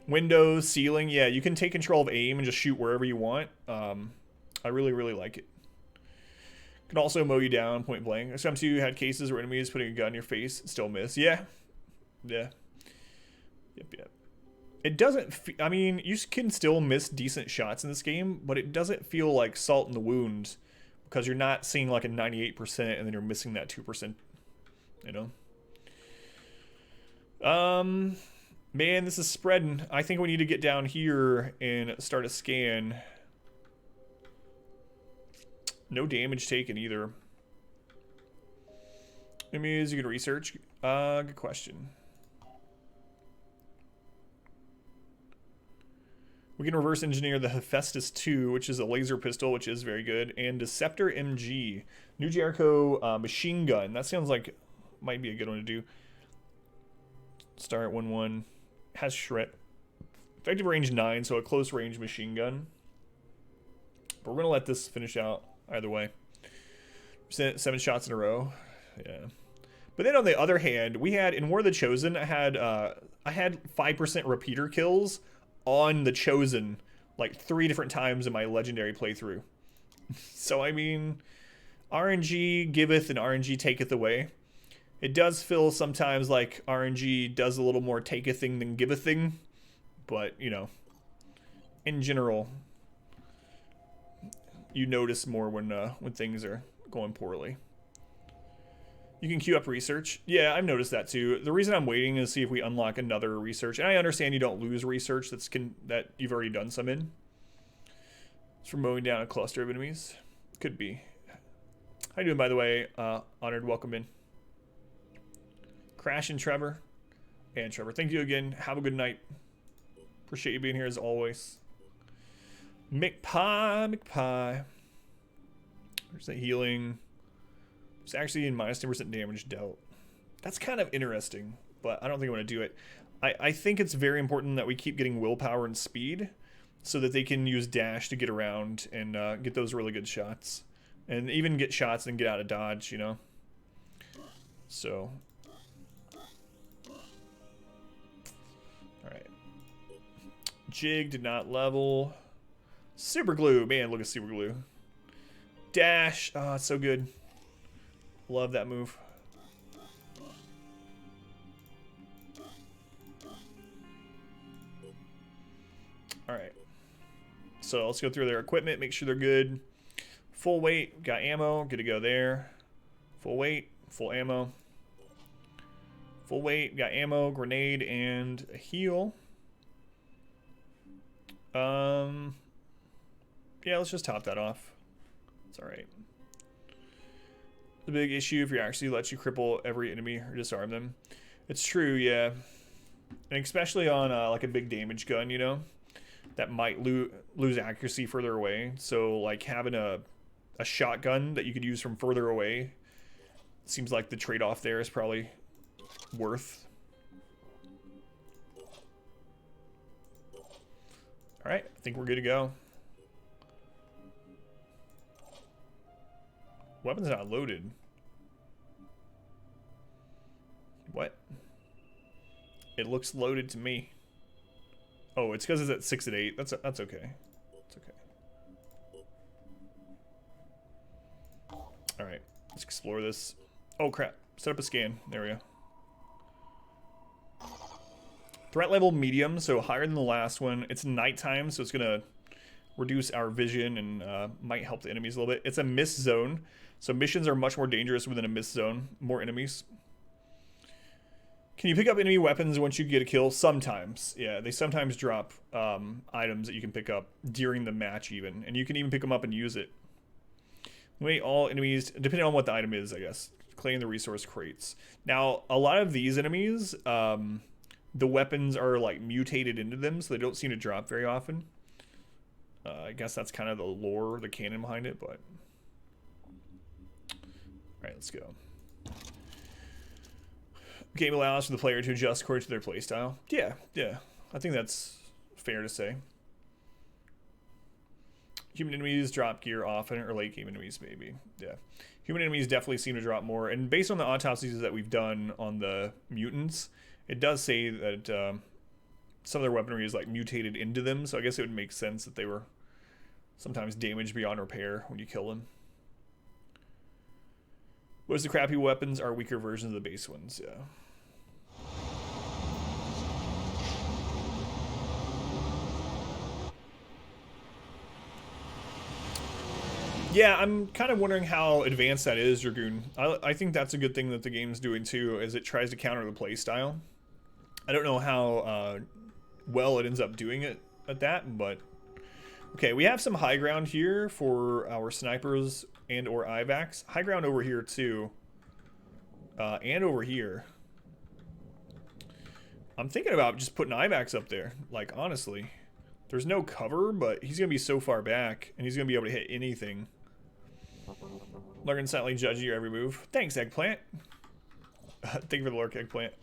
Windows, ceiling, yeah, you can take control of aim and just shoot wherever you want. I really, really like it. Can also mow you down point blank. Sometimes you had cases where enemies putting a gun in your face still miss. Yeah, yeah, yep. It doesn't. I mean, you can still miss decent shots in this game, but it doesn't feel like salt in the wound because you're not seeing like a 98% and then you're missing that 2%. You know. Man, this is spreading. I think we need to get down here and start a scan. No damage taken either. Enemies you can research. Good question. We can reverse engineer the Hephaestus 2, which is a laser pistol, which is very good, and Deceptor MG. New Jericho machine gun. That sounds like might be a good one to do. Start at 1-1. Has shred. Effective range 9, so a close range machine gun. But we're going to let this finish out either way. 7 shots in a row. Yeah. But then on the other hand, we had, in War of the Chosen, I had 5% repeater kills on the Chosen like 3 different times in my legendary playthrough. So, I mean, RNG giveth and RNG taketh away. It does feel sometimes like RNG does a little more take a thing than give a thing. But, you know, in general, you notice more when things are going poorly. You can queue up research. Yeah, I've noticed that too. The reason I'm waiting is to see if we unlock another research. And I understand you don't lose research that you've already done some in. It's from mowing down a cluster of enemies. Could be. How you doing, by the way? Honored, welcome in. Crash and Trevor. And Trevor, thank you again. Have a good night. Appreciate you being here as always. McPie. There's that healing. It's actually in minus 10% damage dealt. That's kind of interesting, but I don't think I want to do it. I think it's very important that we keep getting willpower and speed so that they can use dash to get around and get those really good shots. And even get shots and get out of dodge, you know? So. Alright. Jig did not level. Super glue. Man, look at super glue. Dash. Oh, it's so good. Love that move. Alright. So let's go through their equipment, make sure they're good. Full weight, got ammo, good to go there. Full weight, full ammo. Full weight, got ammo, grenade, and a heal. Yeah, let's just top that off. It's alright. The big issue if you actually let you cripple every enemy or disarm them. It's true, yeah. And especially on like a big damage gun, you know, that might lose accuracy further away. So like having a shotgun that you could use from further away seems like the trade-off there is probably worth. All right, I think we're good to go. Weapon's not loaded. What? It looks loaded to me. Oh, it's because it's at 6 at 8. That's okay. It's okay. All right, let's explore this. Oh crap! Set up a scan. There we go. Threat level medium, so higher than the last one. It's nighttime, so it's gonna reduce our vision and might help the enemies a little bit. It's a mist zone, so missions are much more dangerous within a mist zone. More enemies. Can you pick up enemy weapons once you get a kill? Sometimes. Yeah, they sometimes drop items that you can pick up during the match even. And you can even pick them up and use it. Wait, all enemies, depending on what the item is, I guess. Claim the resource crates. Now, a lot of these enemies, the weapons are like mutated into them, so they don't seem to drop very often. I guess that's kind of the lore, the canon behind it, but... Alright, let's go. Game allows for the player to adjust according to their playstyle. Yeah. I think that's fair to say. Human enemies drop gear often, or late game enemies maybe. Yeah. Human enemies definitely seem to drop more, and based on the autopsies that we've done on the mutants, it does say that some of their weaponry is like mutated into them, so I guess it would make sense that they were sometimes damaged beyond repair when you kill them. What is the crappy weapons are weaker versions of the base ones, yeah. Yeah, I'm kind of wondering how advanced that is, Dragoon. I think that's a good thing that the game's doing too, as it tries to counter the playstyle. I don't know how well it ends up doing it at that, but okay, we have some high ground here for our snipers and or IVACs. High ground over here too, and over here. I'm thinking about just putting IVACs up there, like honestly. There's no cover, but he's gonna be so far back, and he's gonna be able to hit anything. Lurking silently judging your every move. Thanks, Eggplant. Thank you for the lurk, Eggplant.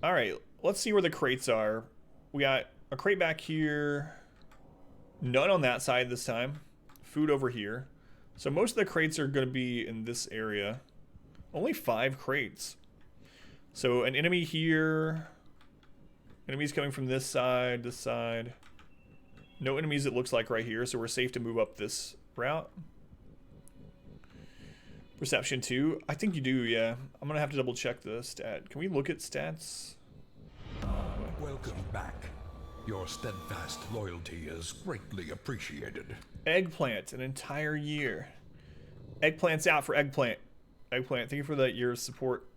Alright, let's see where the crates are. We got a crate back here. None on that side this time. Food over here. So most of the crates are going to be in this area. Only 5 crates. So an enemy here. Enemies coming from this side, this side. No enemies it looks like right here, so we're safe to move up this route. Perception 2. I think you do, yeah. I'm going to have to double check the stat. Can we look at stats? Welcome back. Your steadfast loyalty is greatly appreciated. Eggplant, an entire year. Eggplant's out for Eggplant. Eggplant, thank you for that year's support.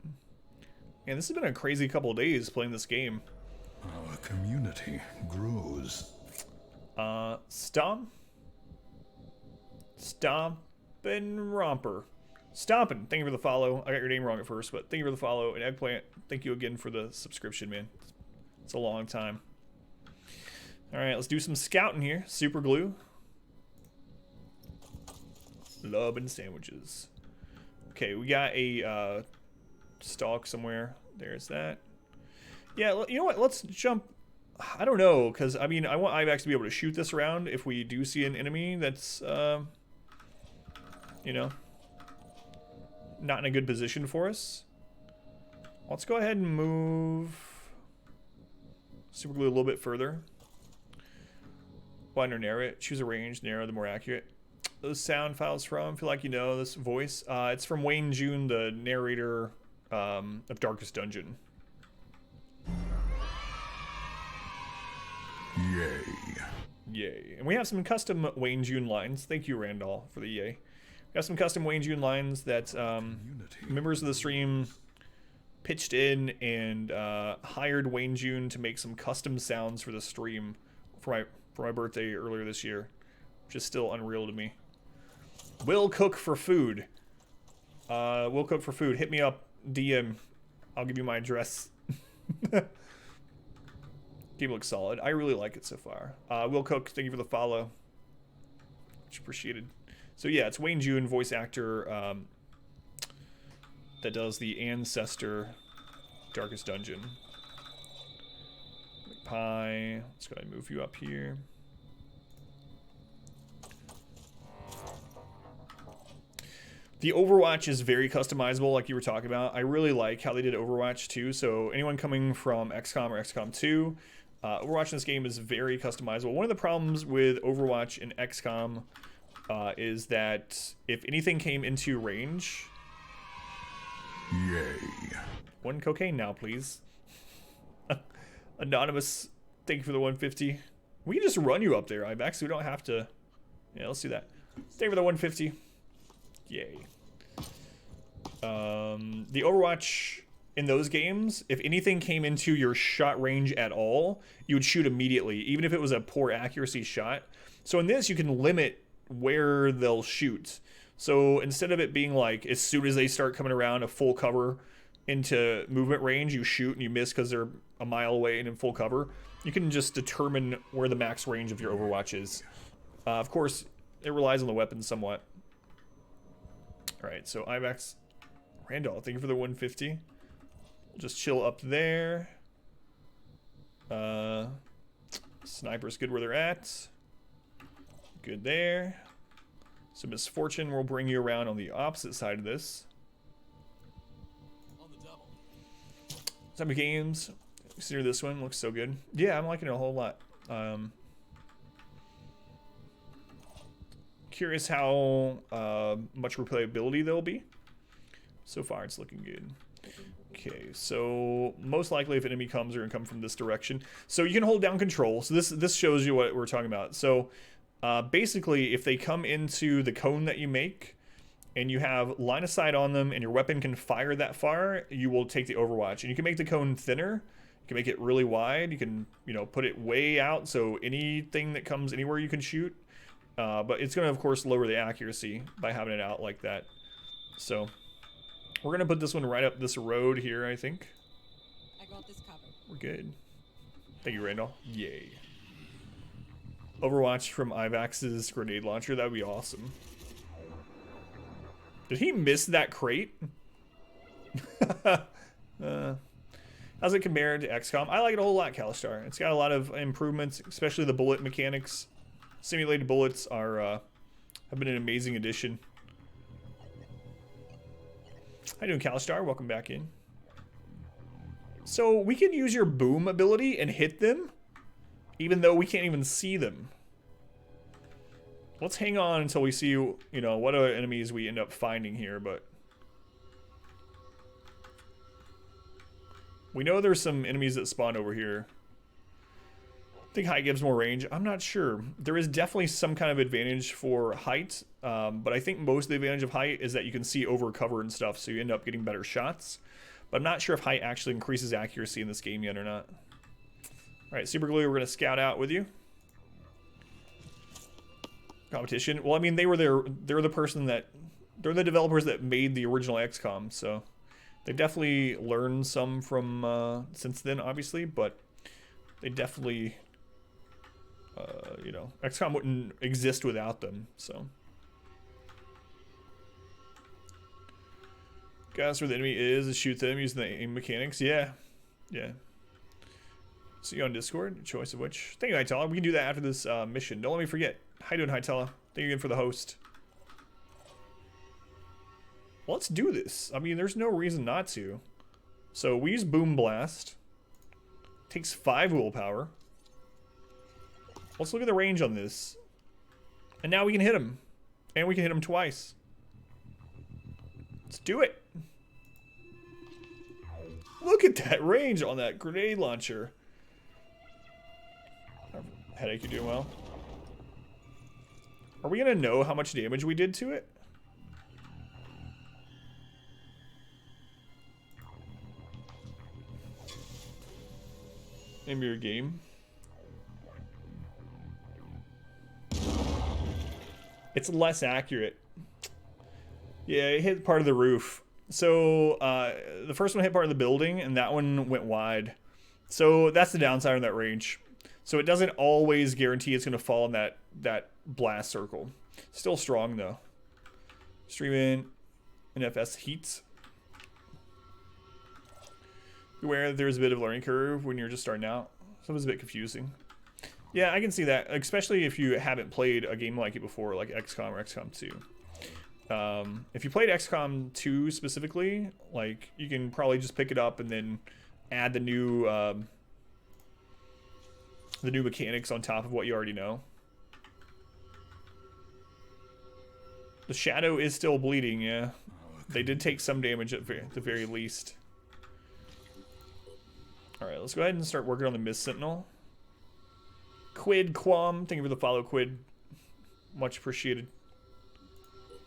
Man, this has been a crazy couple of days playing this game. Our community grows. Stomp and Romper. Stompin', thank you for the follow. I got your name wrong at first, but thank you for the follow. And Eggplant, thank you again for the subscription, man. It's a long time. Alright, let's do some scouting here. Super glue. Love and sandwiches. Okay, we got a stalk somewhere. There's that. Yeah, you know what? Let's jump. I don't know, because, I mean, I want IVAX to be able to shoot this around if we do see an enemy that's, you know, not in a good position for us. Let's go ahead and move super glue a little bit further. Wind or narrow it. Choose a range, narrow the more accurate. Those sound files from, feel like you know this voice. It's from Wayne June, the narrator of Darkest Dungeon. Yay. Yay. And we have some custom Wayne June lines. Thank you, Randall, for the yay. We have some custom Wayne June lines that members of the stream pitched in and hired Wayne June to make some custom sounds for the stream for my birthday earlier this year, which is still unreal to me. Will cook for food. Will cook for food. Hit me up, DM. I'll give you my address. Game looks solid. I really like it so far. Will Cook, thank you for the follow. Much appreciated. So yeah, it's Wayne June, voice actor, that does the Ancestor Darkest Dungeon. Pie. Let's go ahead and move you up here. The Overwatch is very customizable, like you were talking about. I really like how they did Overwatch 2. So anyone coming from XCOM or XCOM 2, Overwatch in this game is very customizable. One of the problems with Overwatch and XCOM is that if anything came into range... Yay. 1 cocaine now, please. Anonymous, thank you for the 150. We can just run you up there, IVAX. We don't have to... Yeah, let's do that. Thank you for the 150. Yay. The Overwatch in those games, if anything came into your shot range at all, you would shoot immediately, even if it was a poor accuracy shot. So in this, you can limit where they'll shoot. So instead of it being like, as soon as they start coming around a full cover into movement range, you shoot and you miss because they're a mile away and in full cover, you can just determine where the max range of your Overwatch is. Of course, it relies on the weapon somewhat. Alright, so IVAX Randall, thank you for the 150. We'll just chill up there. Sniper's good where they're at. Good there. So Misfortune will bring you around on the opposite side of this. Type of games. Consider this one. Looks so good. Yeah, I'm liking it a whole lot. Curious how much replayability there'll be. So far, it's looking good. Okay, so most likely if an enemy comes, they're gonna come from this direction. So you can hold down control. So this shows you what we're talking about. So basically, if they come into the cone that you make, and you have line of sight on them, and your weapon can fire that far, you will take the overwatch. And you can make the cone thinner. You can make it really wide. You can, you know, put it way out, so anything that comes anywhere you can shoot. But it's gonna, of course, lower the accuracy by having it out like that. So we're gonna put this one right up this road here, I think. I got this covered. We're good. Thank you, Randall. Yay. Overwatch from Ivax's grenade launcher. That would be awesome. Did he miss that crate? How's it compared to XCOM? I like it a whole lot, Calistar. It's got a lot of improvements, especially the bullet mechanics. Simulated bullets are have been an amazing addition. How you doing, Calistar? Welcome back in. So we can use your boom ability and hit them, even though we can't even see them. Let's hang on until we see, you know, what other enemies we end up finding here, but we know there's some enemies that spawn over here. I think height gives more range. I'm not sure. There is definitely some kind of advantage for height, but I think most of the advantage of height is that you can see over cover and stuff, so you end up getting better shots. But I'm not sure if height actually increases accuracy in this game yet or not. All right, Super Glue, we're going to scout out with you. Competition. Well, I mean, they're the person that, they're the developers that made the original XCOM, so they definitely learned some from since then, obviously, but they definitely, you know, XCOM wouldn't exist without them, so. Guess where the enemy is shoot them using the aim mechanics. Yeah, yeah. See you on Discord, choice of which. Thank you, Hytella. We can do that after this mission. Don't let me forget. How you doing, Hytella? Thank you again for the host. Let's do this. I mean, there's no reason not to. So we use Boom Blast. Takes 5 willpower. Let's look at the range on this. And now we can hit him. And we can hit him twice. Let's do it. Look at that range on that grenade launcher. Headache, you doing well? Are we gonna know how much damage we did to it? Name your game. It's less accurate. Yeah, it hit part of the roof. So the first one hit part of the building, and that one went wide. So that's the downside of that range. So it doesn't always guarantee it's going to fall in that blast circle. Still strong, though. Streaming NFS heats. Beware there's a bit of a learning curve when you're just starting out. So it's a bit confusing. Yeah, I can see that, especially if you haven't played a game like it before, like XCOM or XCOM 2. If you played XCOM 2 specifically, like, you can probably just pick it up and then add the new mechanics on top of what you already know. The shadow is still bleeding, yeah. They did take some damage at the very least. Alright, let's go ahead and start working on the Mist Sentinel. Quid Quam, thank you for the follow, Quid. Much appreciated.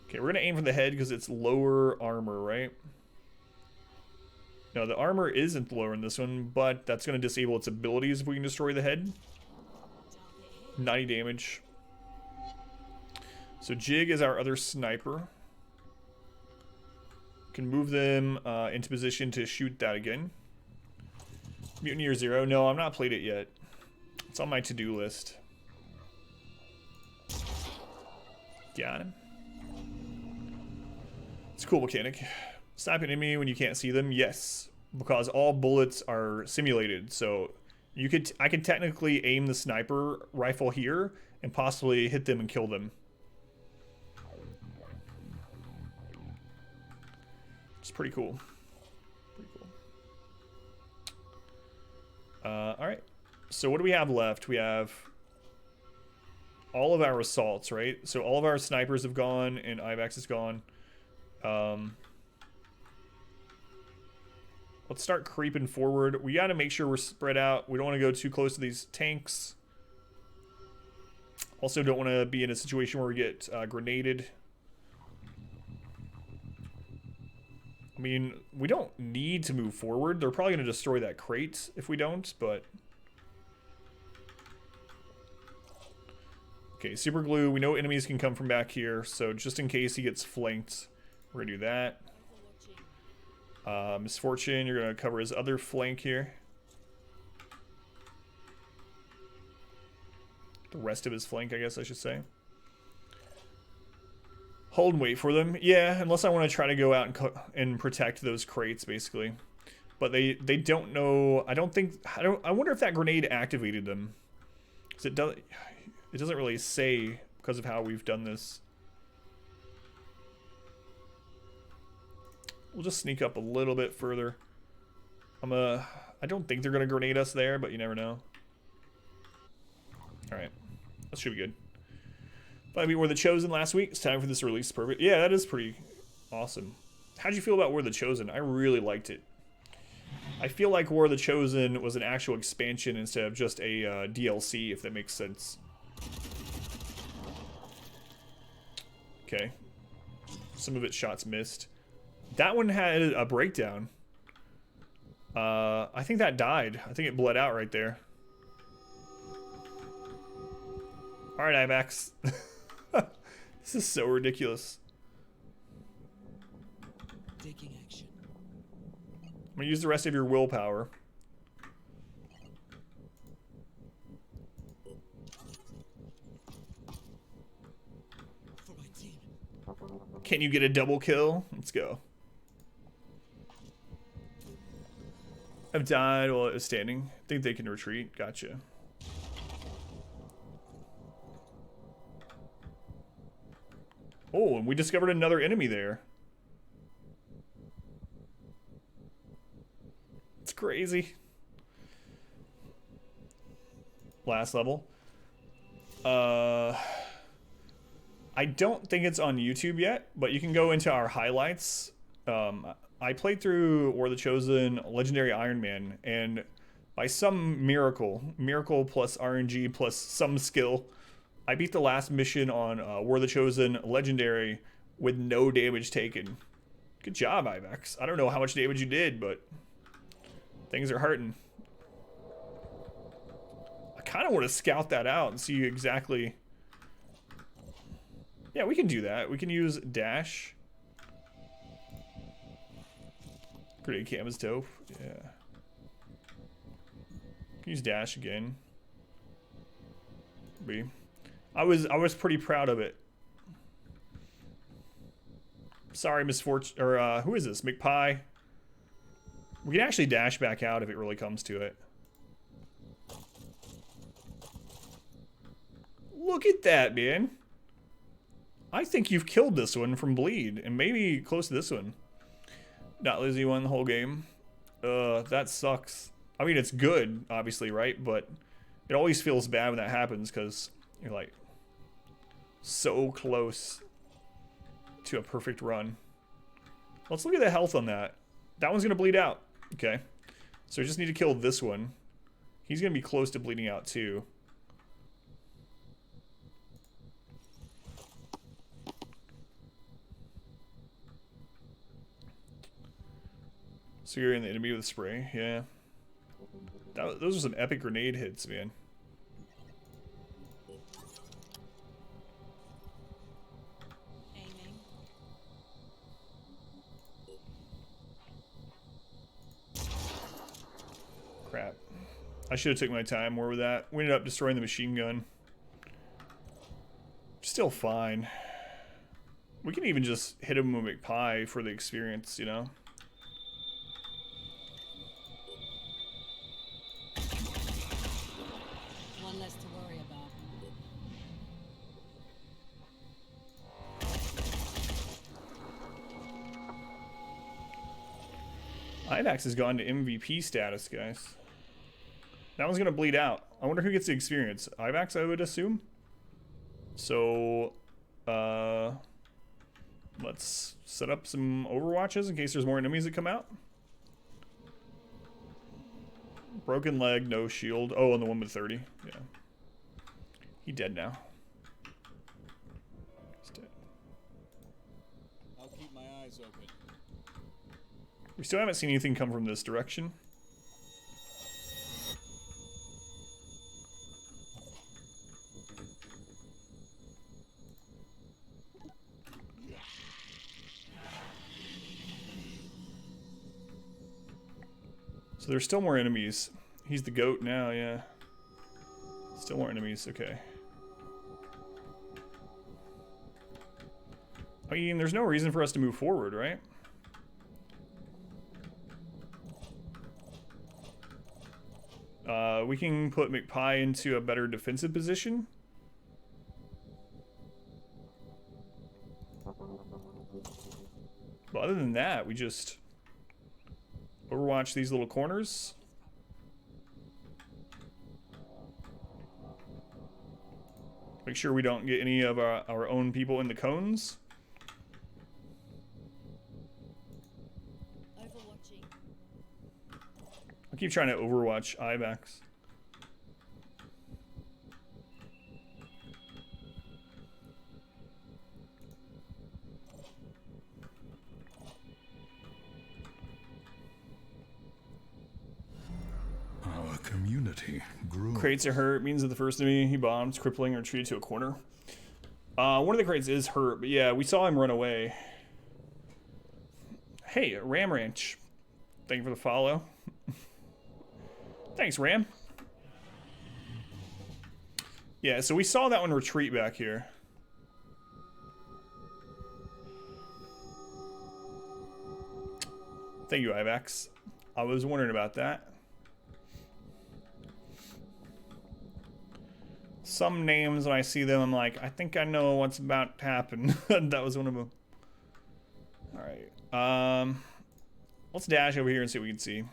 Okay, we're going to aim for the head because it's lower armor, right? No, the armor isn't lower in this one, but that's going to disable its abilities if we can destroy the head. 90 damage. So Jig is our other sniper. Can move them into position to shoot that again. Mutineer 0. No, I've not played it yet. It's on my to-do list. Got him. It's a cool mechanic. Sniping enemy when you can't see them, yes, because all bullets are simulated. So I could technically aim the sniper rifle here and possibly hit them and kill them. It's pretty cool. Pretty cool. All right. So what do we have left? We have all of our assaults, right? So all of our snipers have gone and Ivax is gone. Let's start creeping forward. We got to make sure we're spread out. We don't want to go too close to these tanks. Also don't want to be in a situation where we get grenaded. I mean, we don't need to move forward. They're probably going to destroy that crate if we don't, but... Okay, super glue. We know enemies can come from back here, so just in case he gets flanked, we're gonna do that. Misfortune, you're gonna cover his other flank here. The rest of his flank, I guess I should say. Hold and wait for them. Yeah, unless I want to try to go out and protect those crates, basically. But they don't know. I wonder if that grenade activated them. 'Cause it doesn't really say because of how we've done this. We'll just sneak up a little bit further. I don't think they're gonna grenade us there, but you never know. Alright. That should be good. But I mean, we're the Chosen last week. It's time for this release. Perfect. Yeah, that is pretty awesome. How'd you feel about We're the Chosen? I really liked it. I feel like War of the Chosen was an actual expansion instead of just a DLC, if that makes sense. Okay. Some of its shots missed. That one had a breakdown. I think that died. I think it bled out right there. Alright, IMAX. This is so ridiculous. Taking action. I'm gonna use the rest of your willpower. For my team. Can you get a double kill? Let's go. I've died while it was standing. Think they can retreat. Gotcha. Oh, and we discovered another enemy there. It's crazy. Last level. I don't think it's on YouTube yet, but you can go into our highlights. I played through War of the Chosen Legendary Ironman, and by some miracle plus RNG plus some skill, I beat the last mission on War of the Chosen Legendary with no damage taken. Good job, Ivex. I don't know how much damage you did, but things are hurting. I kind of want to scout that out and see exactly... Yeah, we can do that. We can use dash. Grenade cam is dope. Yeah. Can use dash again. B. I was pretty proud of it. Sorry, Misfortune, or who is this? McPie. We can actually dash back out if it really comes to it. Look at that, man. I think you've killed this one from bleed, and maybe close to this one. Not Lizzie won the whole game. That sucks. I mean, it's good, obviously, right? But it always feels bad when that happens because you're like so close to a perfect run. Let's look at the health on that. That one's gonna bleed out. Okay, so we just need to kill this one. He's gonna be close to bleeding out too. So you're in the enemy with a spray, yeah. Those are some epic grenade hits, man. Aiming. Crap. I should have took my time more with that. We ended up destroying the machine gun. Still fine. We can even just hit him with McPie for the experience, you know? One less to worry about. Ivax has gone to MVP status, guys. That one's gonna bleed out. I wonder who gets the experience. Ivax, I would assume. So, let's set up some overwatches in case there's more enemies that come out. Broken leg, no shield. Oh, and the one with 30. Yeah. He dead now. He's dead. I'll keep my eyes open. We still haven't seen anything come from this direction. So there's still more enemies. He's the goat now, yeah. Still more enemies, okay. I mean, there's no reason for us to move forward, right? We can put McPie into a better defensive position. But other than that, we just overwatch these little corners. Make sure we don't get any of our own people in the cones. Overwatching. I keep trying to overwatch Ivax. Our community grew. Crates are hurt means that the first enemy he bombs, crippling, or retreated to a corner. One of the crates is hurt, but yeah, we saw him run away. Hey, Ram Ranch. Thank you for the follow. Thanks, Ram. Yeah, so we saw that one retreat back here. Thank you, Ivax. I was wondering about that. Some names, when I see them, I'm like, I think I know what's about to happen. That was one of them. Alright. Let's dash over here and see what we can see.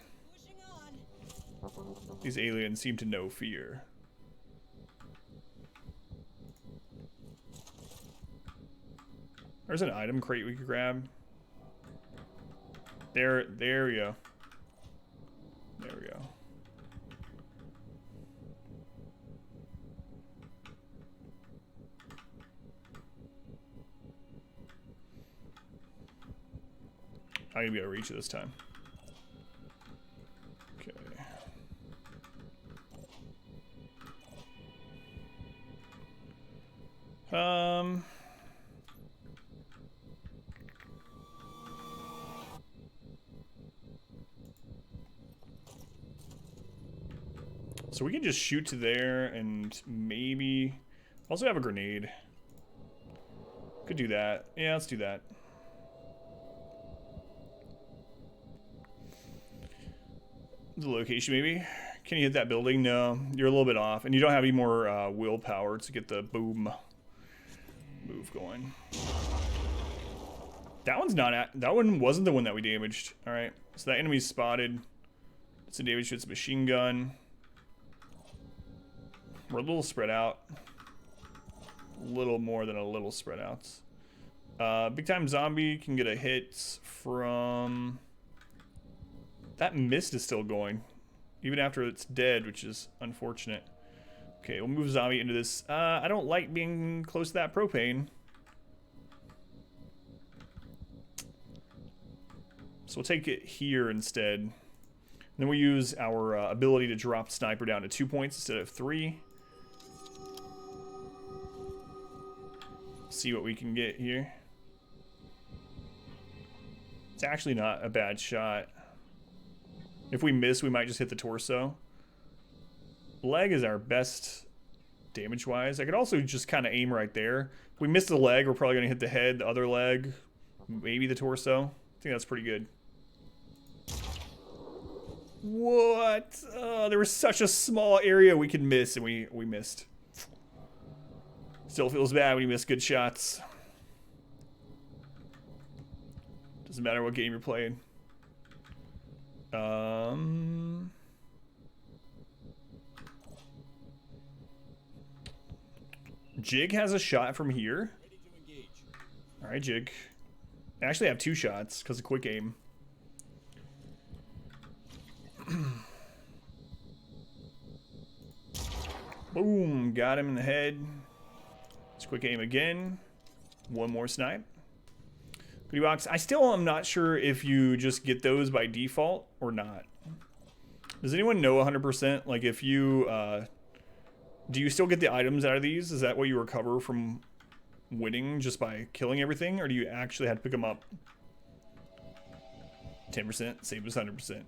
Pushing on. These aliens seem to know fear. There's an item crate we could grab. There we go. There we go. I'm gonna be able to reach it this time. Okay. So we can just shoot to there and maybe also have a grenade. Could do that. Yeah, let's do that. The location, maybe. Can you hit that building? No, you're a little bit off, and you don't have any more willpower to get the boom move going. That one's not at. That one wasn't the one that we damaged. All right, so that enemy's spotted. It's a damage to its machine gun. We're a little spread out. A little more than a little spread out. Big time zombie can get a hit from. That mist is still going, even after it's dead, which is unfortunate. Okay, we'll move zombie into this. I don't like being close to that propane. So we'll take it here instead. And then we'll use our ability to drop sniper down to 2 points instead of 3. See what we can get here. It's actually not a bad shot. If we miss, we might just hit the torso. Leg is our best damage-wise. I could also just kind of aim right there. If we miss the leg, we're probably going to hit the head, the other leg, maybe the torso. I think that's pretty good. What? There was such a small area we could miss, and we missed. Still feels bad when you miss good shots. Doesn't matter what game you're playing. Jig has a shot from here. Ready to engage. All right, Jig. I actually have 2 shots because of quick aim. Boom, got him in the head. Let's quick aim again. 1 more snipe. Goodie box. I still am not sure if you just get those by default or not. Does anyone know 100%? Like if you, do you still get the items out of these? Is that what you recover from winning just by killing everything? Or do you actually have to pick them up? 10%, same as 100%.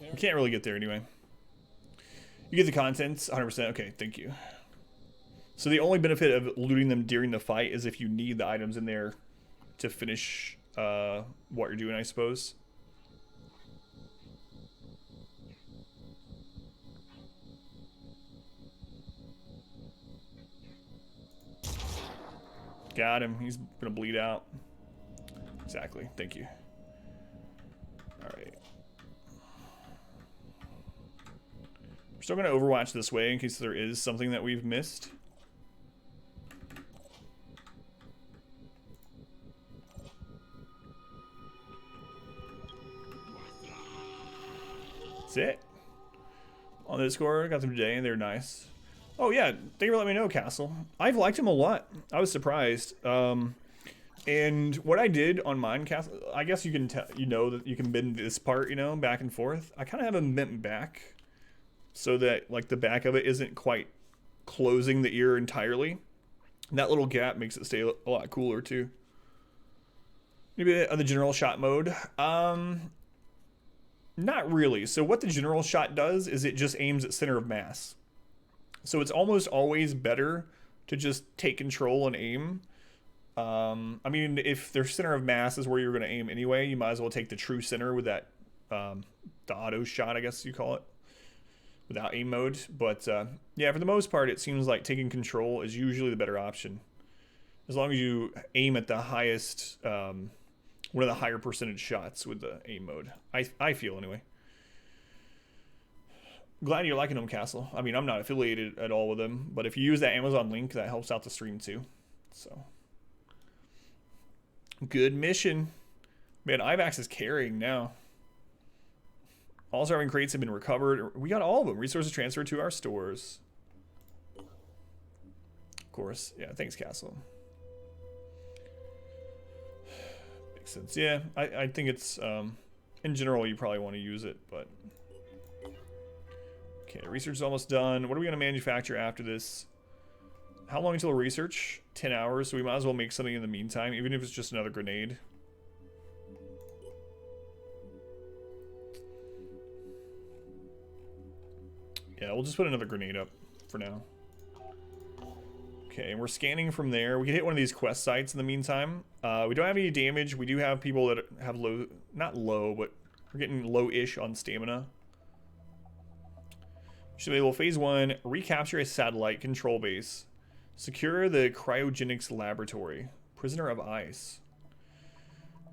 You can't really get there anyway. You get the contents, 100%. Okay, thank you. So the only benefit of looting them during the fight is if you need the items in there to finish what you're doing, I suppose. Got him. He's gonna bleed out. Exactly. Thank you. All right. We're still gonna overwatch this way in case there is something that we've missed. That's it. On the Discord, got them today, and they're nice. Oh yeah, thank you for letting me know, Castle. I've liked him a lot. I was surprised. And what I did on mine, Castle, I guess you can tell, you know that you can bend this part, you know, back and forth. I kind of have him bent back, so that like the back of it isn't quite closing the ear entirely. And that little gap makes it stay a lot cooler too. Maybe on the general shot mode. Not really. So what the general shot does is it just aims at center of mass. So it's almost always better to just take control and aim. I mean, if their center of mass is where you're going to aim anyway, you might as well take the true center with that, the auto shot, I guess you call it, without aim mode. But yeah, for the most part, it seems like taking control is usually the better option. As long as you aim at the highest, one of the higher percentage shots with the aim mode. I feel anyway. Glad you're liking them, Castle. I mean, I'm not affiliated at all with them, but if you use that Amazon link, that helps out the stream too. So, good mission. Man, IVAX is carrying now. All starving crates have been recovered. We got all of them. Resources transferred to our stores. Of course. Yeah, thanks, Castle. Makes sense. Yeah, I think it's, in general, you probably want to use it, but... Okay, research is almost done. What are we going to manufacture after this? How long until research? 10 hours, so we might as well make something in the meantime, even if it's just another grenade. Yeah, we'll just put another grenade up for now. Okay, and we're scanning from there. We can hit one of these quest sites in the meantime. We don't have any damage. We do have people that have low, not low, but we're getting low-ish on stamina. Should be able, phase 1, recapture a satellite control base. Secure the cryogenics laboratory. Prisoner of ice.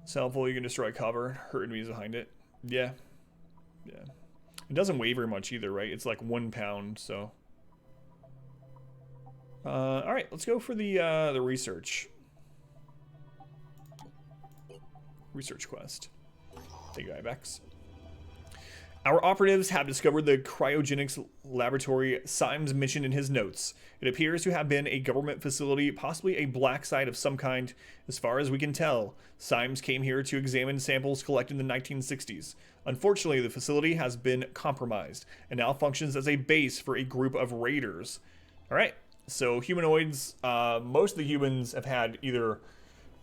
It's helpful, you can destroy cover, hurt enemies behind it. Yeah. Yeah. It doesn't weigh very much either, right? It's like 1 pound, so. Alright, let's go for the research. Research quest. Thank you, Ibex. Our operatives have discovered the cryogenics laboratory Symes mentioned in his notes. It appears to have been a government facility, possibly a black site of some kind. As far as we can tell, Symes came here to examine samples collected in the 1960s. Unfortunately, the facility has been compromised and now functions as a base for a group of raiders. All right, so humanoids, most of the humans have had either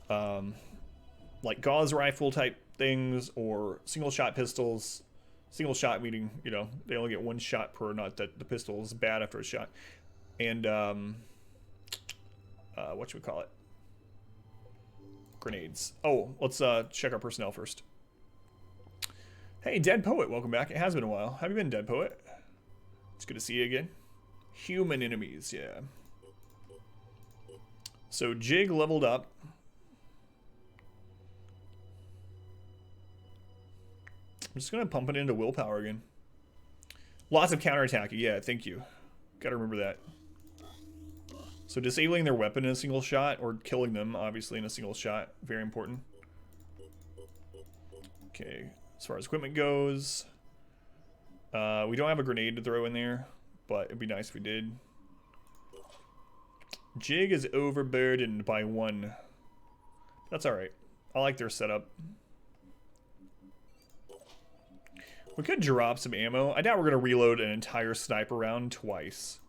like gauze rifle type things or single shot pistols. Single shot meaning, you know, they only get 1 shot per, not that the pistol is bad after a shot. And, whatchamacallit? Grenades. Oh, let's check our personnel first. Hey, Dead Poet, welcome back. It has been a while. How have you been, Dead Poet? It's good to see you again. Human enemies, yeah. So Jig leveled up. I'm just going to pump it into willpower again. Lots of counterattack. Yeah, thank you. Gotta remember that. So disabling their weapon in a single shot, or killing them, obviously, in a single shot. Very important. Okay, as far as equipment goes, we don't have a grenade to throw in there, but it'd be nice if we did. Jig is overburdened by 1. That's alright. I like their setup. We could drop some ammo. I doubt we're going to reload an entire sniper round twice.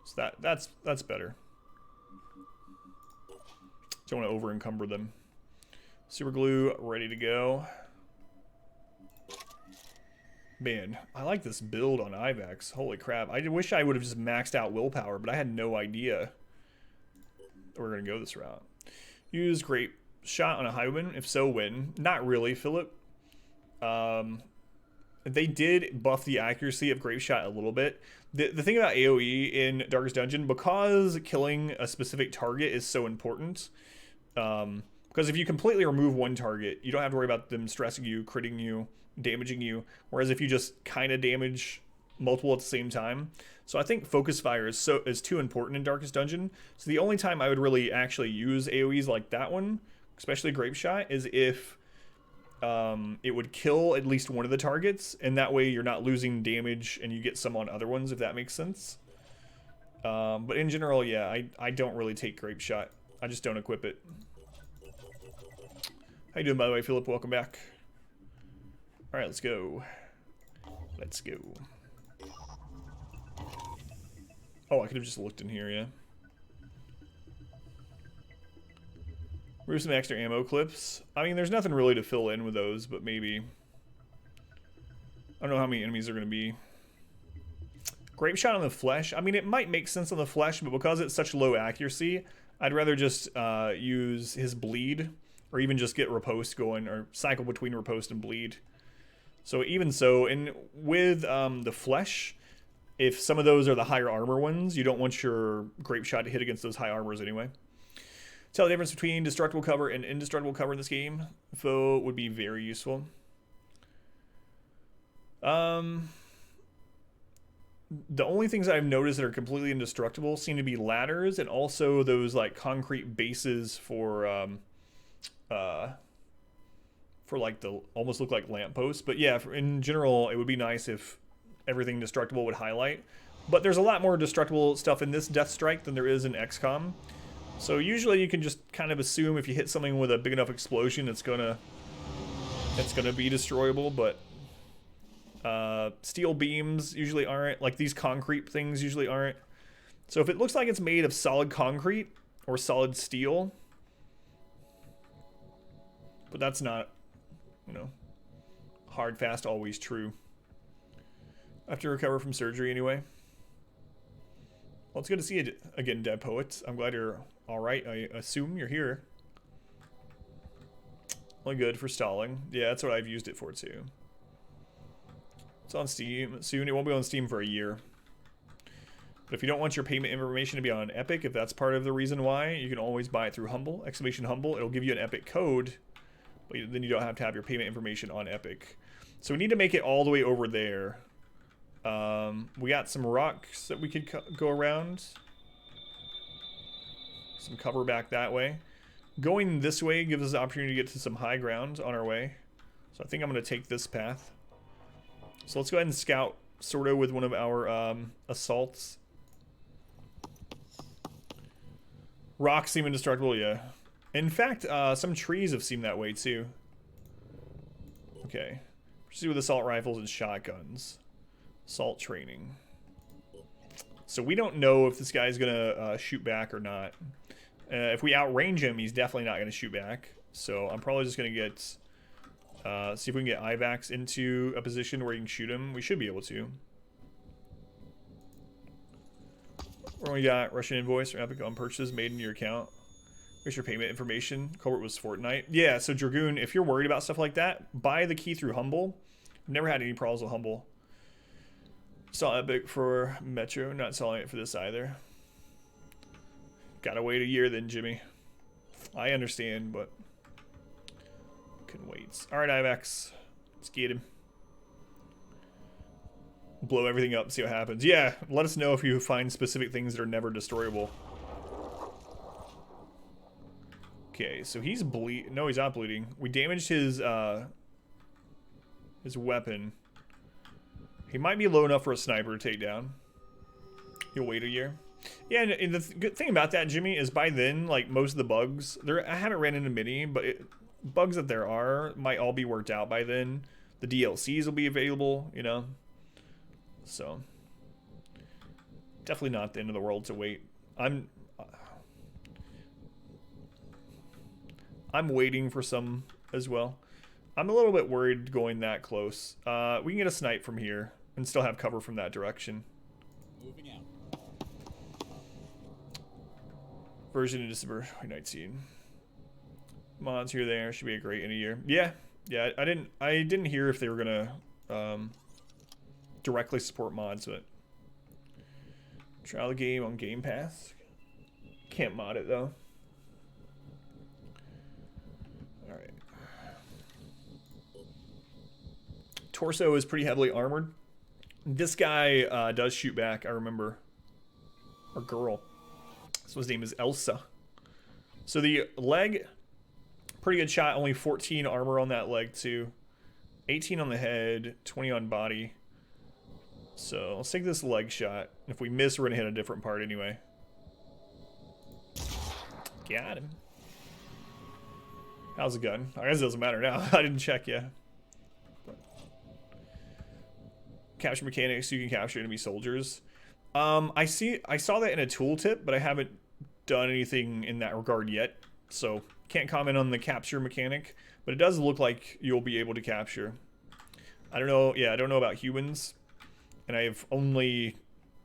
So that's better. Don't want to over encumber them. Super glue ready to go. Man, I like this build on Ivex. Holy crap. I wish I would have just maxed out willpower, but I had no idea we're going to go this route. Use grape shot on a highwayman. If so, win. Not really, Philip. They did buff the accuracy of grape shot a little bit. The thing about AoE in Darkest Dungeon, because killing a specific target is so important, because if you completely remove one target, you don't have to worry about them stressing you, critting you, damaging you, whereas if you just kind of damage multiple at the same time. So I think focus fire is too important in Darkest Dungeon. So the only time I would really actually use AoEs like that one, especially grape shot, is if it would kill at least one of the targets, and that way you're not losing damage and you get some on other ones, if that makes sense. But in general, yeah, I don't really take grape shot. I just don't equip it. How you doing, by the way, Philip? Welcome back. Alright, let's go. Let's go. Oh, I could have just looked in here, yeah. Remove some extra ammo clips. I mean, there's nothing really to fill in with those, but maybe. I don't know how many enemies are going to be. Grape shot on the flesh. I mean, it might make sense on the flesh, but because it's such low accuracy, I'd rather just use his bleed, or even just get riposte going, or cycle between riposte and bleed. So even so, and with the flesh, if some of those are the higher armor ones, you don't want your grape shot to hit against those high armors anyway. Tell the difference between destructible cover and indestructible cover in this game. Info would be very useful. The only things I've noticed that are completely indestructible seem to be ladders and also those like concrete bases for like the almost look like lampposts. But yeah, in general, it would be nice if everything destructible would highlight. But there's a lot more destructible stuff in this Death Strike than there is in XCOM. So usually you can just kind of assume if you hit something with a big enough explosion, it's gonna be destroyable. But steel beams usually aren't. Like these concrete things usually aren't. So if it looks like it's made of solid concrete or solid steel, but that's not, you know, hard, fast, always true. I have to recover from surgery anyway. Well, it's good to see you again, Dead Poets. I'm glad you're alright. I assume you're here. Only good for stalling. Yeah, that's what I've used it for too. It's on Steam soon. It won't be on Steam for a year. But if you don't want your payment information to be on Epic, if that's part of the reason why, you can always buy it through Humble. Exclamation Humble. It'll give you an Epic code, but then you don't have to have your payment information on Epic. So we need to make it all the way over there. We got some rocks that we could go around. Some cover back that way. Going this way gives us the opportunity to get to some high ground on our way. So I think I'm going to take this path. So let's go ahead and scout sort of with one of our assaults. Rocks seem indestructible, yeah. In fact, some trees have seemed that way too. Okay. Proceed with assault rifles and shotguns. Assault training. So we don't know if this guy's gonna shoot back or not. If we outrange him, he's definitely not gonna shoot back. So I'm probably just gonna get see if we can get Ivax into a position where you can shoot him. We should be able to. Where we got Russian invoice or Epic on purchases made in your account. Here's your payment information. Culprit was Fortnite. Yeah, so Dragoon, if you're worried about stuff like that, buy the key through Humble. I've never had any problems with Humble. Saw Epic for Metro, not selling it for this either. Gotta wait a year then, Jimmy. I understand, but can wait. Alright, Ivex. Let's get him. blow everything up, see what happens. Yeah, let us know if you find specific things that are never destroyable. Okay, so he's no, he's not bleeding. We damaged his weapon. He might be low enough for a sniper to take down. He'll wait a year. Yeah, and the good thing about that, Jimmy, is by then, like, most of the bugs, I haven't ran into many, but bugs that there are might all be worked out by then. The DLCs will be available, you know? So, definitely not the end of the world to wait. I'm waiting for some as well. I'm a little bit worried going that close. We can get a snipe from here and still have cover from that direction. Moving out. Version of December Night Scene. Mods here, there should be a great in a year. Yeah, yeah. I didn't hear if they were gonna directly support mods, but try the game on Game Pass. Can't mod it though. All right. Torso is pretty heavily armored. This guy does shoot back. I remember. Or girl. So his name is Elsa. So the leg, pretty good shot. Only 14 armor on that leg too. 18 on the head, 20 on body. So let's take this leg shot. If we miss, we're gonna hit a different part anyway. Got him. How's the gun? I guess it doesn't matter now. I didn't check yet. Capture mechanics, you can capture enemy soldiers. I saw that in a tooltip, but I haven't done anything in that regard yet, so can't comment on the capture mechanic, but it does look like you'll be able to capture. I don't know, yeah, I don't know about humans, and I've only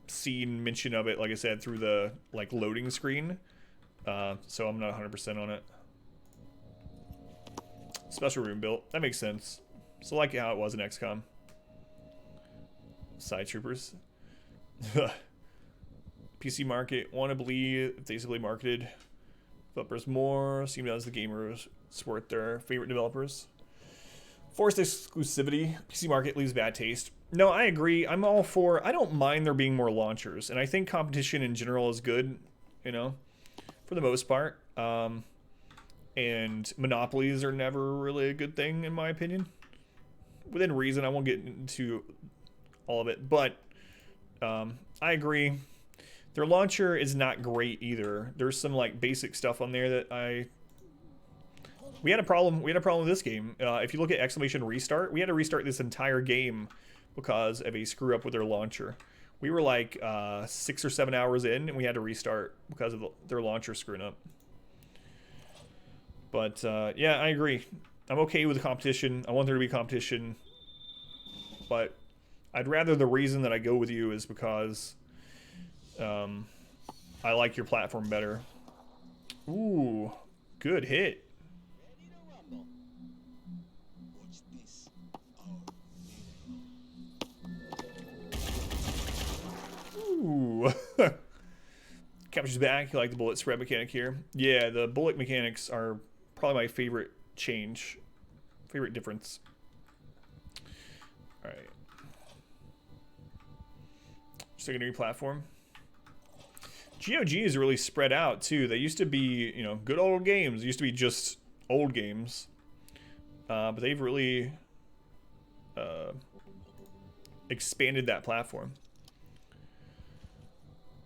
seen mention of it, like I said, through the like loading screen, so I'm not 100% on it. Special room built, that makes sense. So like how it was in XCOM. Side troopers. PC market, want to believe it's basically marketed. Developers more, seem as the gamers support their favorite developers. Forced exclusivity, PC market leaves bad taste. No, I agree. I'm all for, I don't mind there being more launchers, and I think competition in general is good, you know, for the most part. And monopolies are never really a good thing, in my opinion. Within reason, I won't get into all of it, but I agree. Their launcher is not great either. There's some like basic stuff on there that we had a problem with this game. If you look at exclamation restart, we had to restart this entire game because of a screw up with their launcher. We were like 6 or 7 hours in, and we had to restart because of their launcher screwing up. But yeah, I agree. I'm okay with the competition. I want there to be competition, but I'd rather the reason that I go with you is because I like your platform better. Ooh, good hit. Ready to rumble. Watch this. Ooh. Captures back. You like the bullet spread mechanic here? Yeah, the bullet mechanics are probably my favorite change. Favorite difference. Alright. Secondary platform. GOG is really spread out too. They used to be, you know, good old games. It used to be just old games. But they've really expanded that platform.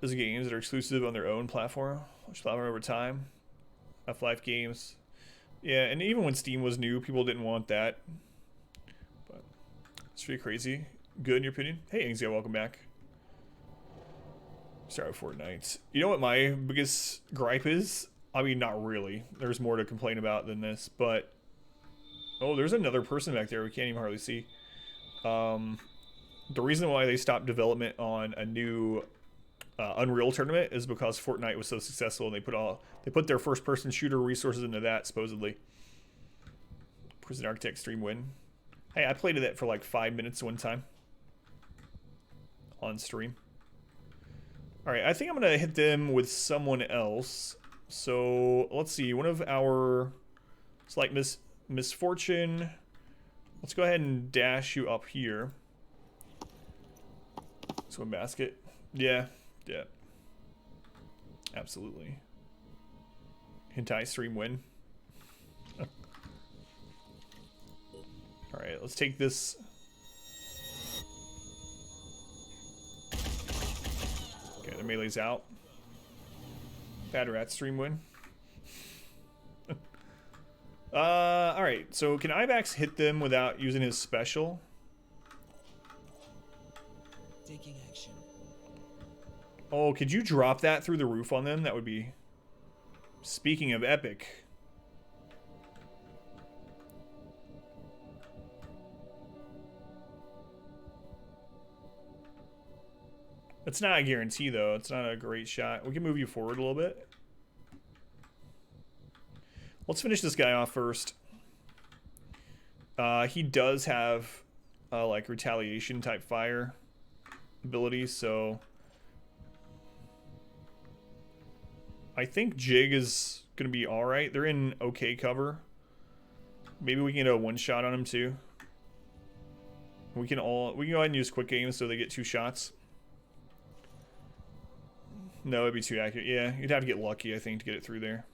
Those are games that are exclusive on their own platform, which platform over time. Half-Life games. Yeah, and even when Steam was new, people didn't want that. But it's pretty crazy. Good in your opinion? Hey, Angzia, welcome back. Sorry, Fortnite. You know what my biggest gripe is? I mean, not really. There's more to complain about than this, but... Oh, there's another person back there we can't even hardly see. The reason why they stopped development on a new Unreal tournament is because Fortnite was so successful, and they put their first-person shooter resources into that, supposedly. Prison Architect stream win. Hey, I played that for like 5 minutes one time. On stream. Alright, I think I'm going to hit them with someone else. So, let's see. One of our... It's like Misfortune. Let's go ahead and dash you up here. Swim basket. Yeah. Yeah. Absolutely. Hentai stream win. Alright, let's take this. Okay, the melee's out. Bad rat stream win. Alright, so can Ivax hit them without using his special? Taking action. Oh, could you drop that through the roof on them? That would be... Speaking of epic. It's not a guarantee, though. It's not a great shot. We can move you forward a little bit. Let's finish this guy off first. He does have, like, retaliation type fire abilities, so... I think Jig is going to be alright. They're in okay cover. Maybe we can get a one-shot on him, too. We can go ahead and use quick aim so they get 2 shots. No, it'd be too accurate. Yeah, you'd have to get lucky, I think, to get it through there.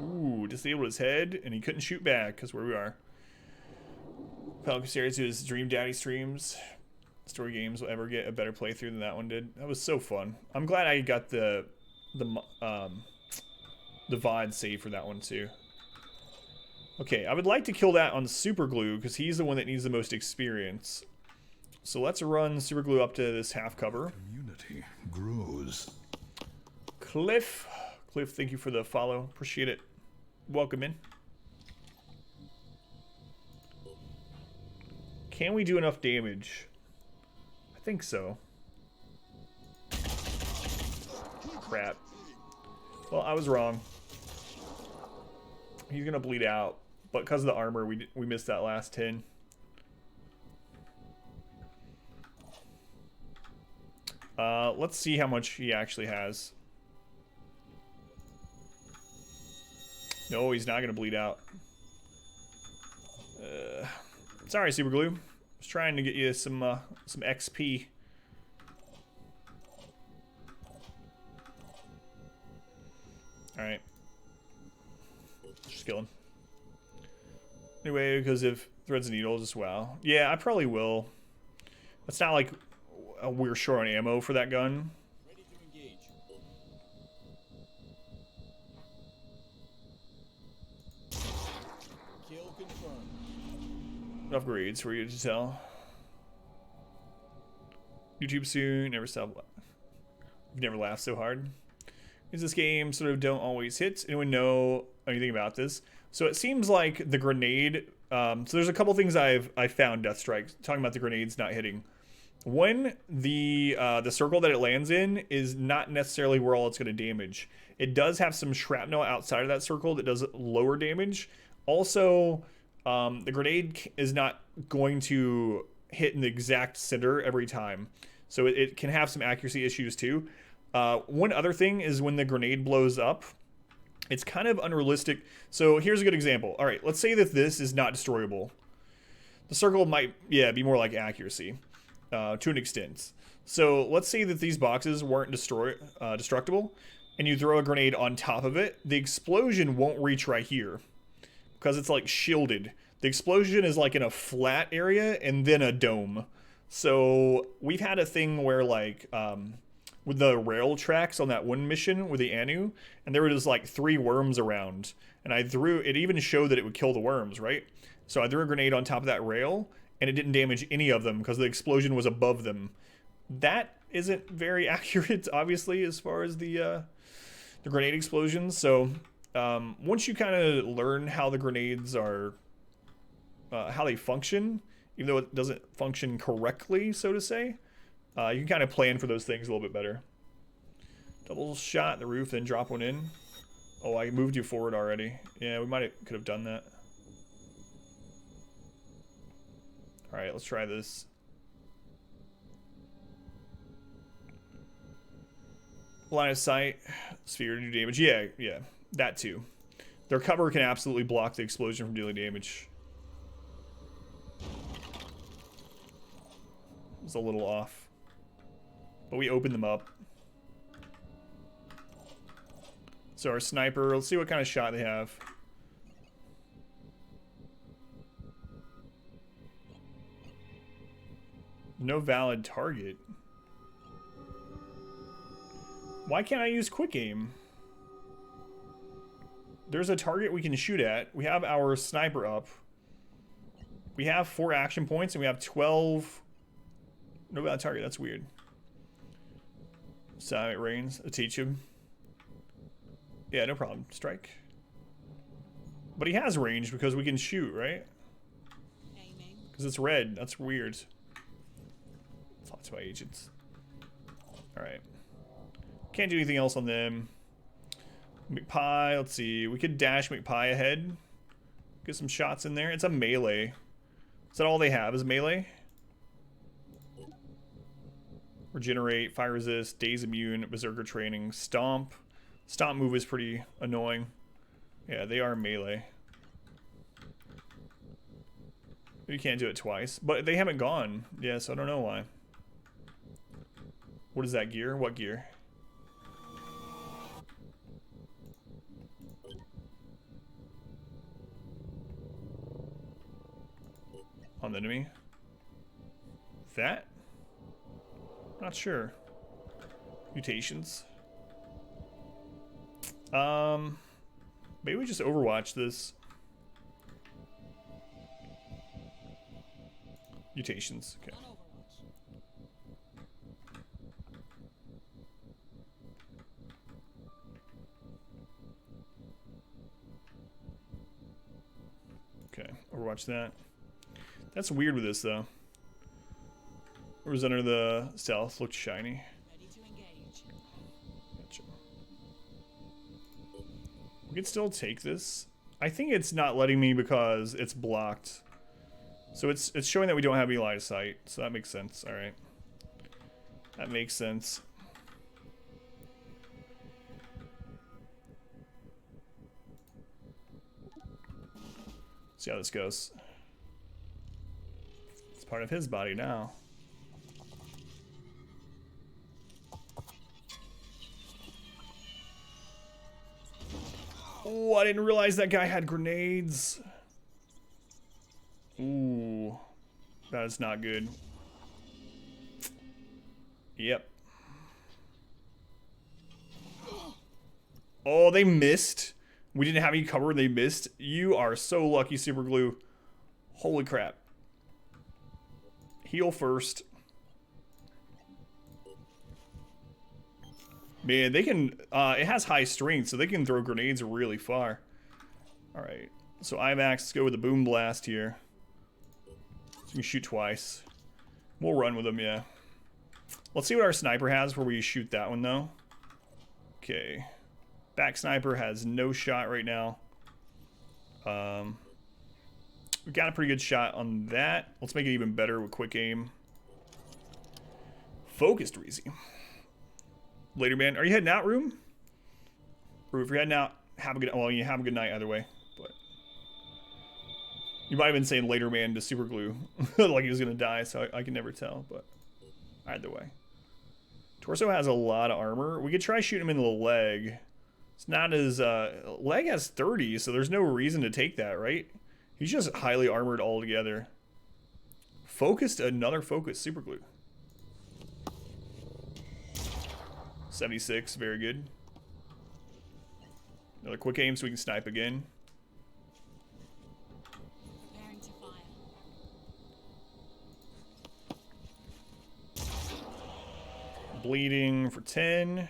Ooh, disabled his head, and he couldn't shoot back, because where we are. Pelican Series to his Dream Daddy streams. Story games will ever get a better playthrough than that one did. That was so fun. I'm glad I got the VOD save for that one, too. Okay, I would like to kill that on Super Glue, because he's the one that needs the most experience. So let's run Super Glue up to this half cover. Community grows. Cliff, thank you for the follow. Appreciate it. Welcome in. Can we do enough damage? I think so. Crap. Well, I was wrong. He's gonna bleed out, but because of the armor, we missed that last 10. Let's see how much he actually has. No, he's not gonna bleed out. Sorry, Super Glue. I was trying to get you some XP. All right. Just kill him. Anyway, because of threads and needles as well. Yeah, I probably will. It's not like we're short on ammo for that gun. Ready to engage. Kill confirmed. Upgrades for you to tell. YouTube soon. Never stop. You've never laughed so hard. Is this game sort of don't always hit? Anyone know anything about this? So it seems like the grenade. So there's a couple things I found Deathstrike talking about the grenades not hitting. When the circle that it lands in is not necessarily where all it's going to damage. It does have some shrapnel outside of that circle that does lower damage. Also, the grenade is not going to hit in the exact center every time. So it can have some accuracy issues too. One other thing is when the grenade blows up, it's kind of unrealistic. So here's a good example. All right, let's say that this is not destroyable. The circle might, be more like accuracy. To an extent. So let's say that these boxes weren't destructible, and you throw a grenade on top of it. The explosion won't reach right here because it's like shielded. The explosion is like in a flat area and then a dome. So we've had a thing where like with the rail tracks on that one mission with the Anu, and there were just like 3 worms around, and I threw it. Even showed that it would kill the worms, right? So I threw a grenade on top of that rail, and it didn't damage any of them because the explosion was above them. That isn't very accurate, obviously, as far as the grenade explosions. So once you kind of learn how the grenades are, how they function, even though it doesn't function correctly, so to say, you can kind of plan for those things a little bit better. Double shot the roof, then drop one in. Oh, I moved you forward already. Yeah, we could have done that. All right, let's try this. Line of sight, sphere to do damage. Yeah, that too. Their cover can absolutely block the explosion from dealing damage. was a little off. But we opened them up. So our sniper, let's see what kind of shot they have. No valid target. Why can't I use quick aim? There's a target we can shoot at. We have our sniper up. We have 4 action points and we have 12. No valid target, that's weird. So it rains. I'll teach him. Yeah, no problem. Strike. But he has range because we can shoot, right? Because it's red. That's weird. Talk to my agents. Alright. Can't do anything else on them. McPie, let's see. We could dash McPie ahead. Get some shots in there. It's a melee. Is that all they have is melee? Regenerate, fire resist, daze immune, berserker training, stomp. Stomp move is pretty annoying. Yeah, they are melee. You can't do it twice, but they haven't gone. Yeah, so I don't know why. What is that gear? What gear? On the enemy? That? Not sure. Mutations. Maybe we just Overwatch this. Mutations. Okay. Okay, Overwatch that. That's weird with this though. It was under the stealth, looked shiny. Ready to engage. Gotcha. We could still take this. I think it's not letting me because it's blocked. So it's showing that we don't have any line of sight. So that makes sense. All right. That makes sense. See how this goes. It's part of his body now. Oh, I didn't realize that guy had grenades. Ooh, that is not good. Yep. Oh, they missed. We didn't have any cover. They missed. You are so lucky, Super Glue. Holy crap. Heal first. Man, they can, it has high strength, so they can throw grenades really far. Alright, so IMAX, let's go with the Boom Blast here. So we can shoot twice. We'll run with them, yeah. Let's see what our sniper has before we shoot that one, though. Okay. Back sniper has no shot right now. We got a pretty good shot on that. Let's make it even better with quick aim. Focused Reezy. Later, man. Are you heading out, Room? Or if you're heading out, have a good. Well, you have a good night either way. But you might have been saying later, man, to Super Glue, like he was gonna die. So I can never tell. But either way, Torso has a lot of armor. We could try shooting him in the leg. It's not as leg has 30, so there's no reason to take that, right? He's just highly armored altogether. Focused, another focus, Super Glue. 76, very good. Another quick aim so we can snipe again. Preparing to fire. Bleeding for 10.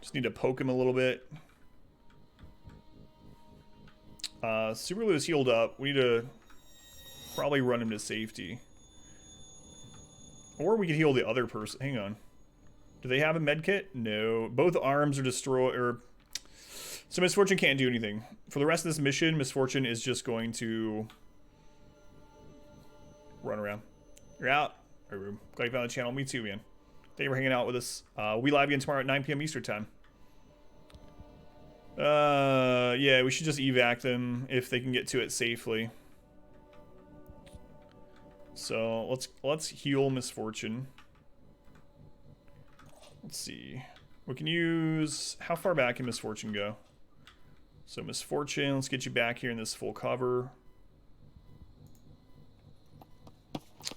Just need to poke him a little bit. Super Glue is healed up. We need to probably run him to safety. Or we could heal the other person. Hang on. Do they have a med kit? No. Both arms are destroyed. So Misfortune can't do anything. For the rest of this mission, Misfortune is just going to run around. You're out. All right, glad you found the channel. Me too, man. Thank you for hanging out with us. We live again tomorrow at 9 p.m. Eastern time. Yeah, we should just evac them if they can get to it safely. So So let's heal Misfortune. Let's see. We can use, how far back can Misfortune go? So Misfortune, let's get you back here in this full cover.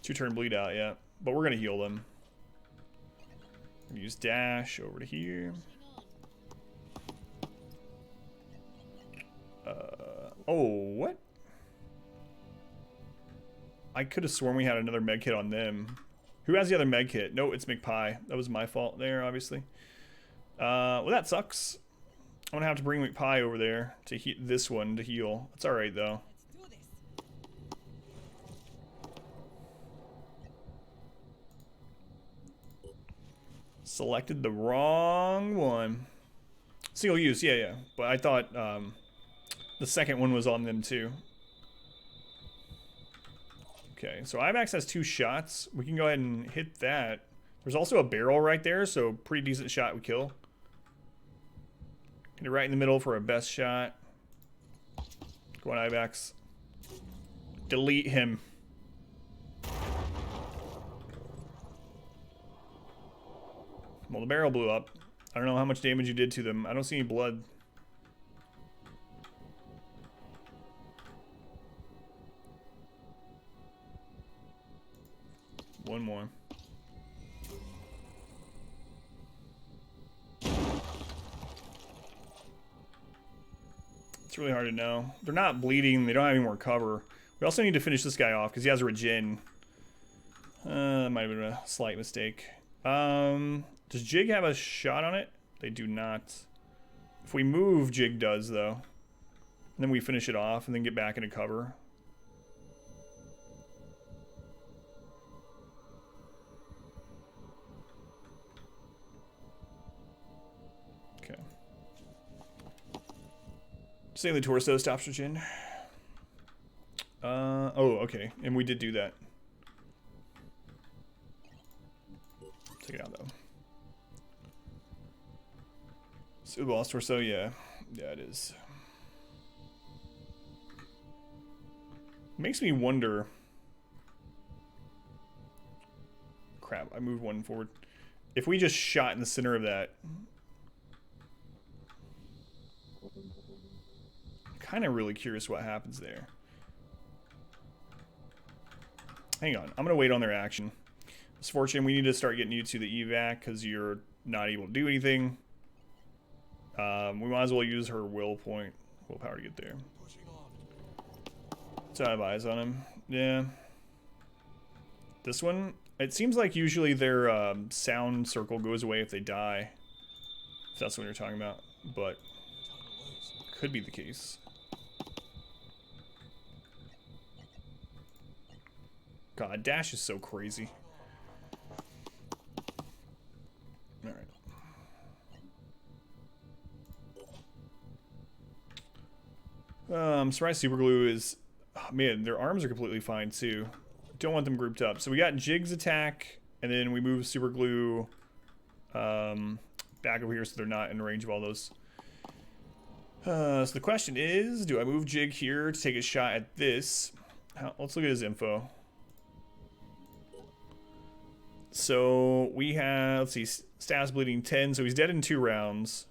2-turn bleed out, yeah. But we're gonna heal them. We're gonna use dash over to here. Oh, what? I could have sworn we had another med kit on them. Who has the other med kit? No, it's McPie. That was my fault there, obviously. Well, that sucks. I'm gonna have to bring McPie over there to this one to heal. It's alright, though. Let's do this. Selected the wrong one. Single use, yeah. But I thought the second one was on them, too. Okay, so IMAX has 2 shots. We can go ahead and hit that. There's also a barrel right there, so pretty decent shot we kill. Get it right in the middle for a best shot. Go on, IMAX. Delete him. Well, the barrel blew up. I don't know how much damage you did to them. I don't see any blood. One more. It's really hard to know. They're not bleeding. They don't have any more cover. We also need to finish this guy off because he has a regen. That might have been a slight mistake. Does Jig have a shot on it? They do not. If we move, Jig does, though. And then we finish it off and then get back into cover. Okay. Say the torso stops regen. Oh, okay. And we did do that. Take it out, though. So boss torso, yeah. Yeah, it is. Makes me wonder. Crap, I moved one forward. If we just shot in the center of that. I'm kind of really curious what happens there. Hang on, I'm going to wait on their action. Misfortune, we need to start getting you to the evac because you're not able to do anything. We might as well use her willpower to get there. So I have eyes on him. Yeah. This one, it seems like usually their sound circle goes away if they die. If that's what you're talking about. But could be the case. God, dash is so crazy. Alright. Surprise super glue is, oh, man, their arms are completely fine too. Don't want them grouped up. So we got Jig's attack, and then we move super glue back over here so they're not in range of all those. So the question is, do I move Jig here to take a shot at this? Let's look at his info. So we have, let's see, stats bleeding 10, so he's dead in 2 rounds.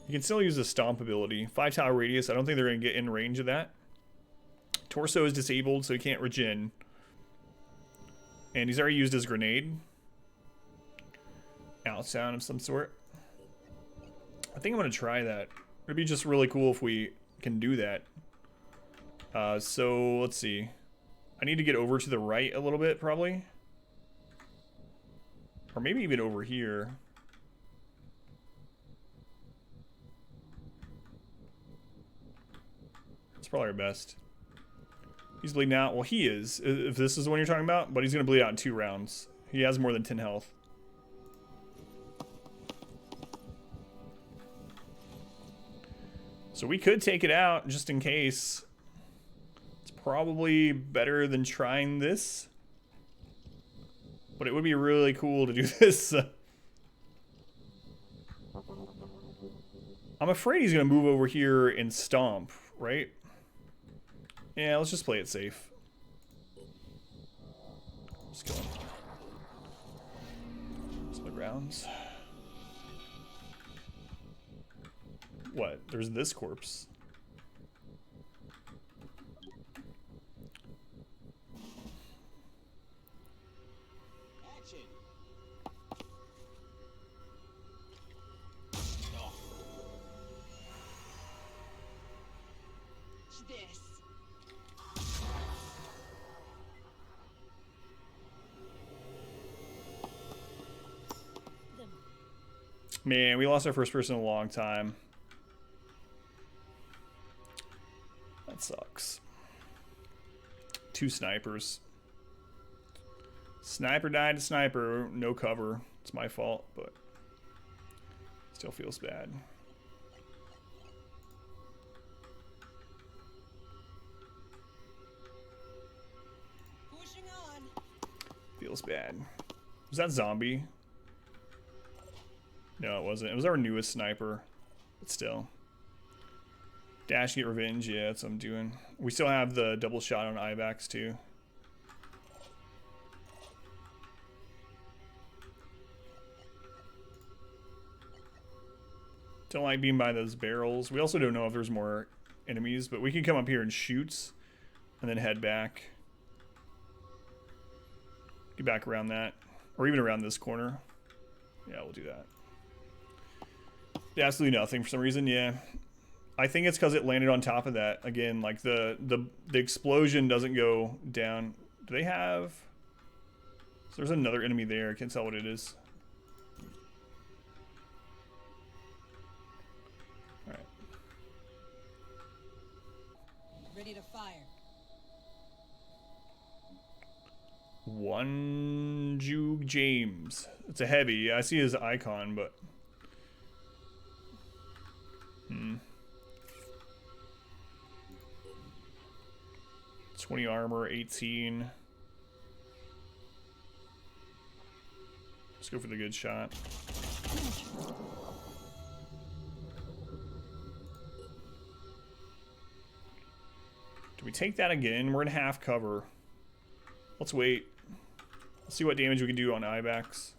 You can still use the stomp ability. 5 tower radius, I don't think they're going to get in range of that. Torso is disabled, so he can't regen. And he's already used his grenade. Out sound of some sort. I think I'm going to try that. It'd be just really cool if we can do that. So let's see. I need to get over to the right a little bit, probably. Or maybe even over here. It's probably our best. He's bleeding out. Well, he is, if this is the one you're talking about, but he's going to bleed out in 2 rounds. He has more than 10 health. So we could take it out just in case. It's probably better than trying this. But it would be really cool to do this. I'm going I'm afraid he's going to move over here and stomp, right? Yeah, let's just play it safe. Let's go. Split rounds. What? There's this corpse. Action. This. Man, we lost our first person in a long time. That sucks. 2 snipers. Sniper died to sniper. No cover. It's my fault, but still feels bad. Pushing on. Feels bad. Was that zombie? No, it wasn't. It was our newest sniper. But still. Dash, get revenge. Yeah, that's what I'm doing. We still have the double shot on Ivax too. Don't like being by those barrels. We also don't know if there's more enemies, but we can come up here and shoot and then head back. Get back around that. Or even around this corner. Yeah, we'll do that. Absolutely nothing for some reason, yeah. I think it's because it landed on top of that. Again, like the explosion doesn't go down. Do they have... So there's another enemy there. I can't tell what it is. Alright. Ready to fire. One Juke James. It's a heavy. Yeah, I see his icon, but... 20 armor, 18. Let's go for the good shot. Do we take that again? We're in half cover. Let's wait. Let's see what damage we can do on Ivax.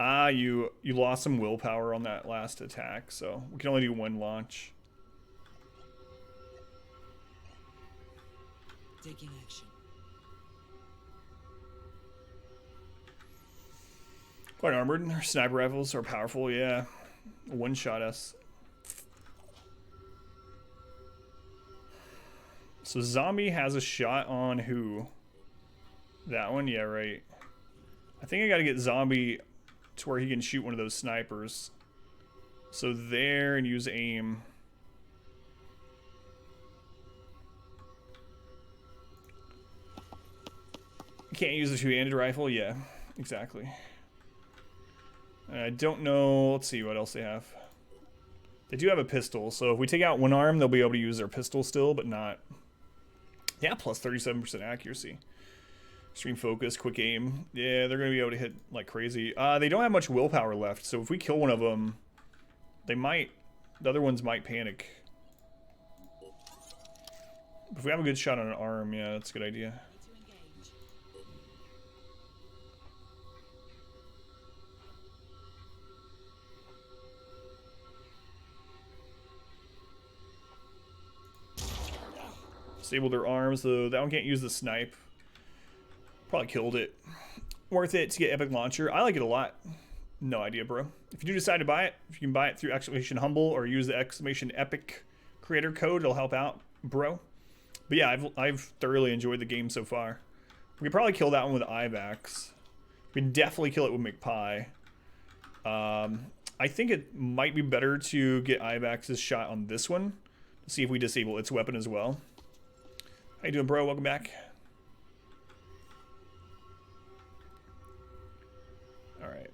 Ah, you lost some willpower on that last attack, so we can only do 1 launch. Taking action. Quite armored. Our sniper rifles are powerful, yeah. One-shot us. So zombie has a shot on who? That one? Yeah, right. I think I gotta get zombie to where he can shoot one of those snipers. So there, and use aim. Can't use the two-handed rifle? Yeah, exactly. I don't know. Let's see what else they have. They do have a pistol, so if we take out one arm, they'll be able to use their pistol still, but not... Yeah, plus 37% accuracy. Extreme focus, quick aim. Yeah, they're going to be able to hit like crazy. They don't have much willpower left, so if we kill one of them, they might... The other ones might panic. If we have a good shot on an arm, yeah, that's a good idea. To engage. Disabled their arms, though that one can't use the snipe. Probably killed it. Worth it to get Epic Launcher. I like it a lot. No idea, bro. If you do decide to buy it, if you can buy it through exclamation humble or use the exclamation epic creator code, it'll help out, bro. But yeah, I've thoroughly enjoyed the game so far. We could probably kill that one with Ivax. We can definitely kill it with McPie. I think it might be better to get Ivax's shot on this one to see if we disable its weapon as well. How you doing, bro? Welcome back. All right.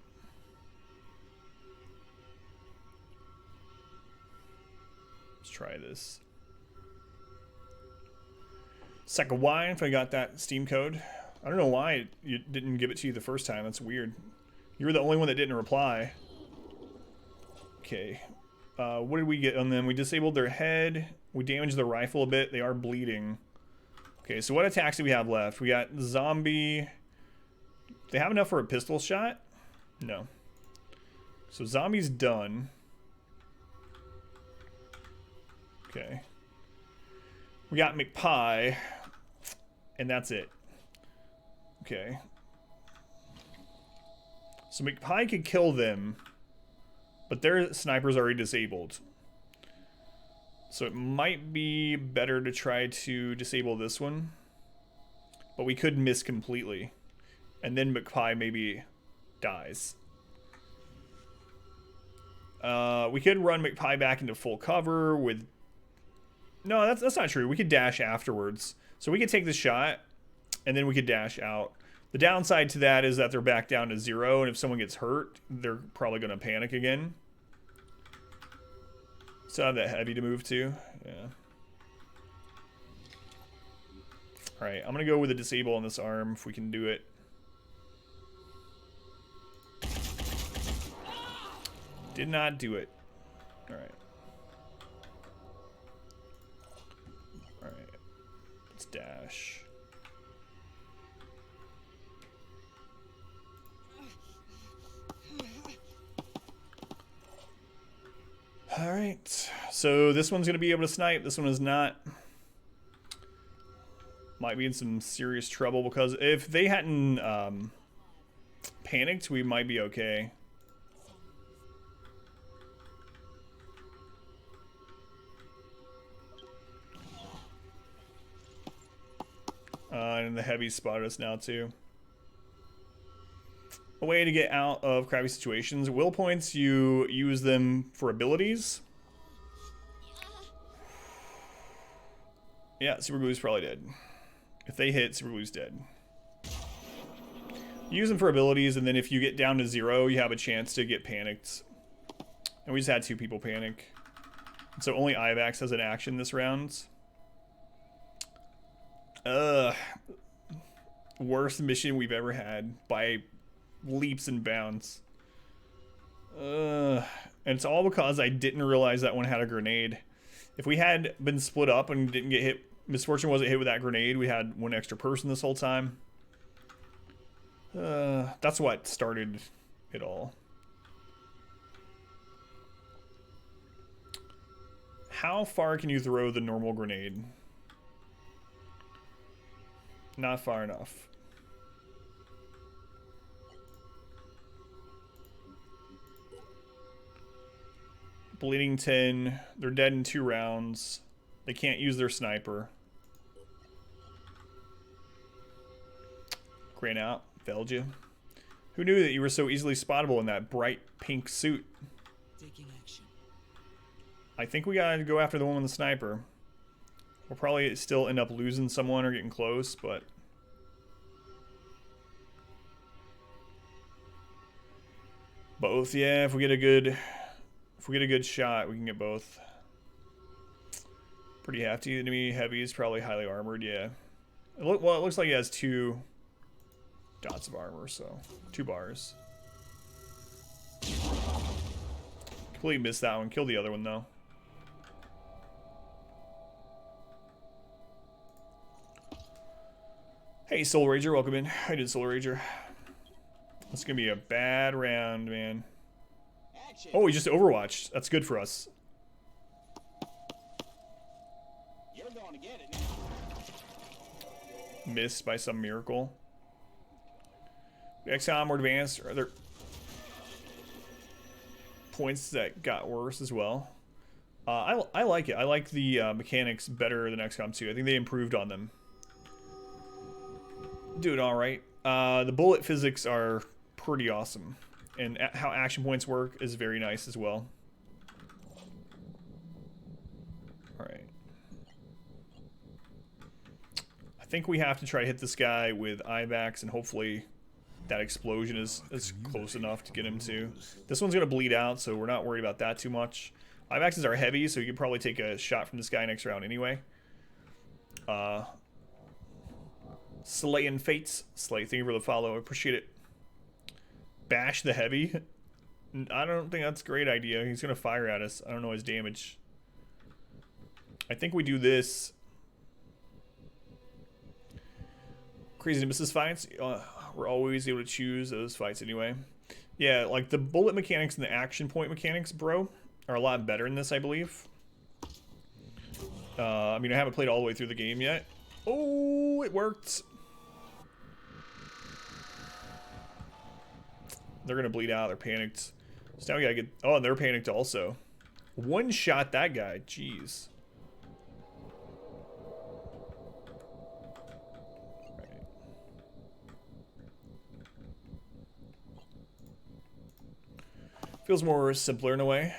Let's try this. Second wine if I got that Steam code. I don't know why you didn't give it to you the first time. That's weird. You were the only one that didn't reply. Okay. What did we get on them? We disabled their head. We damaged the rifle a bit. They are bleeding. Okay, so what attacks do we have left? We got zombie. They have enough for a pistol shot? No. So zombie's done. Okay. We got McPie. And that's it. Okay. So McPie could kill them. But their sniper's already disabled. So it might be better to try to disable this one. But we could miss completely. And then McPie maybe dies. We could run McPie back into full cover with... No, that's not true. We could dash afterwards. So we could take the shot, and then we could dash out. The downside to that is that they're back down to 0, and if someone gets hurt, they're probably going to panic again. So I have that heavy to move to. Yeah. Alright, I'm going to go with a disable on this arm if we can do it. Did not do it. Alright. Alright. Let's dash. Alright. So this one's going to be able to snipe. This one is not. Might be in some serious trouble because if they hadn't panicked, we might be okay. And the heavy spotted us now too. A way to get out of crappy situations. Will points, you use them for abilities. Yeah, Super Glue's probably dead. If they hit, Super Glue's dead. You use them for abilities, and then if you get down to 0, you have a chance to get panicked. And we just had 2 people panic. So only Ivax has an action this round. Worst mission we've ever had by leaps and bounds. And it's all because I didn't realize that one had a grenade. If we had been split up and didn't get hit, Misfortune wasn't hit with that grenade, we had 1 extra person this whole time. That's what started it all. How far can you throw the normal grenade? Not far enough. Bleeding 10. They're dead in 2 rounds. They can't use their sniper. Ran out. Failed you. Who knew that you were so easily spottable in that bright pink suit? Taking action. I think we gotta go after the one with the sniper. We'll probably still end up losing someone or getting close, but... Both, yeah, if we get a good shot, we can get both. Pretty hefty. Enemy heavy is probably highly armored, yeah. Well, it looks like he has 2 dots of armor, so 2 bars. Completely missed that one. Kill the other one, though. Hey, Soul Rager, welcome in. How you doing, Soul Rager? It's gonna be a bad round, man. Oh, we just overwatched. That's good for us. You're going to get it now. Missed by some miracle. XCOM more advanced. Are there points that got worse as well? I like it. I like the mechanics better than XCOM 2. I think they improved on them. Doing all right. The bullet physics are pretty awesome, and how action points work is very nice as well. All right. I think we have to try to hit this guy with IVAX, and hopefully that explosion is close enough to get him to. This one's going to bleed out, so we're not worried about that too much. IVAXs are heavy, so you could probably take a shot from this guy next round anyway. Slaying Fates. Slay, thank you for the follow. I appreciate it. Bash the heavy. I don't think that's a great idea. He's gonna fire at us. I don't know his damage. I think we do this. Crazy Nemesis fights. We're always able to choose those fights anyway. Yeah, like the bullet mechanics and the action point mechanics, bro, are a lot better in this, I believe. I mean, I haven't played all the way through the game yet. Oh, it worked. They're gonna bleed out. They're panicked. So now we gotta get. Oh, and they're panicked also. One shot that guy. Jeez. Right. Feels more simpler in a way.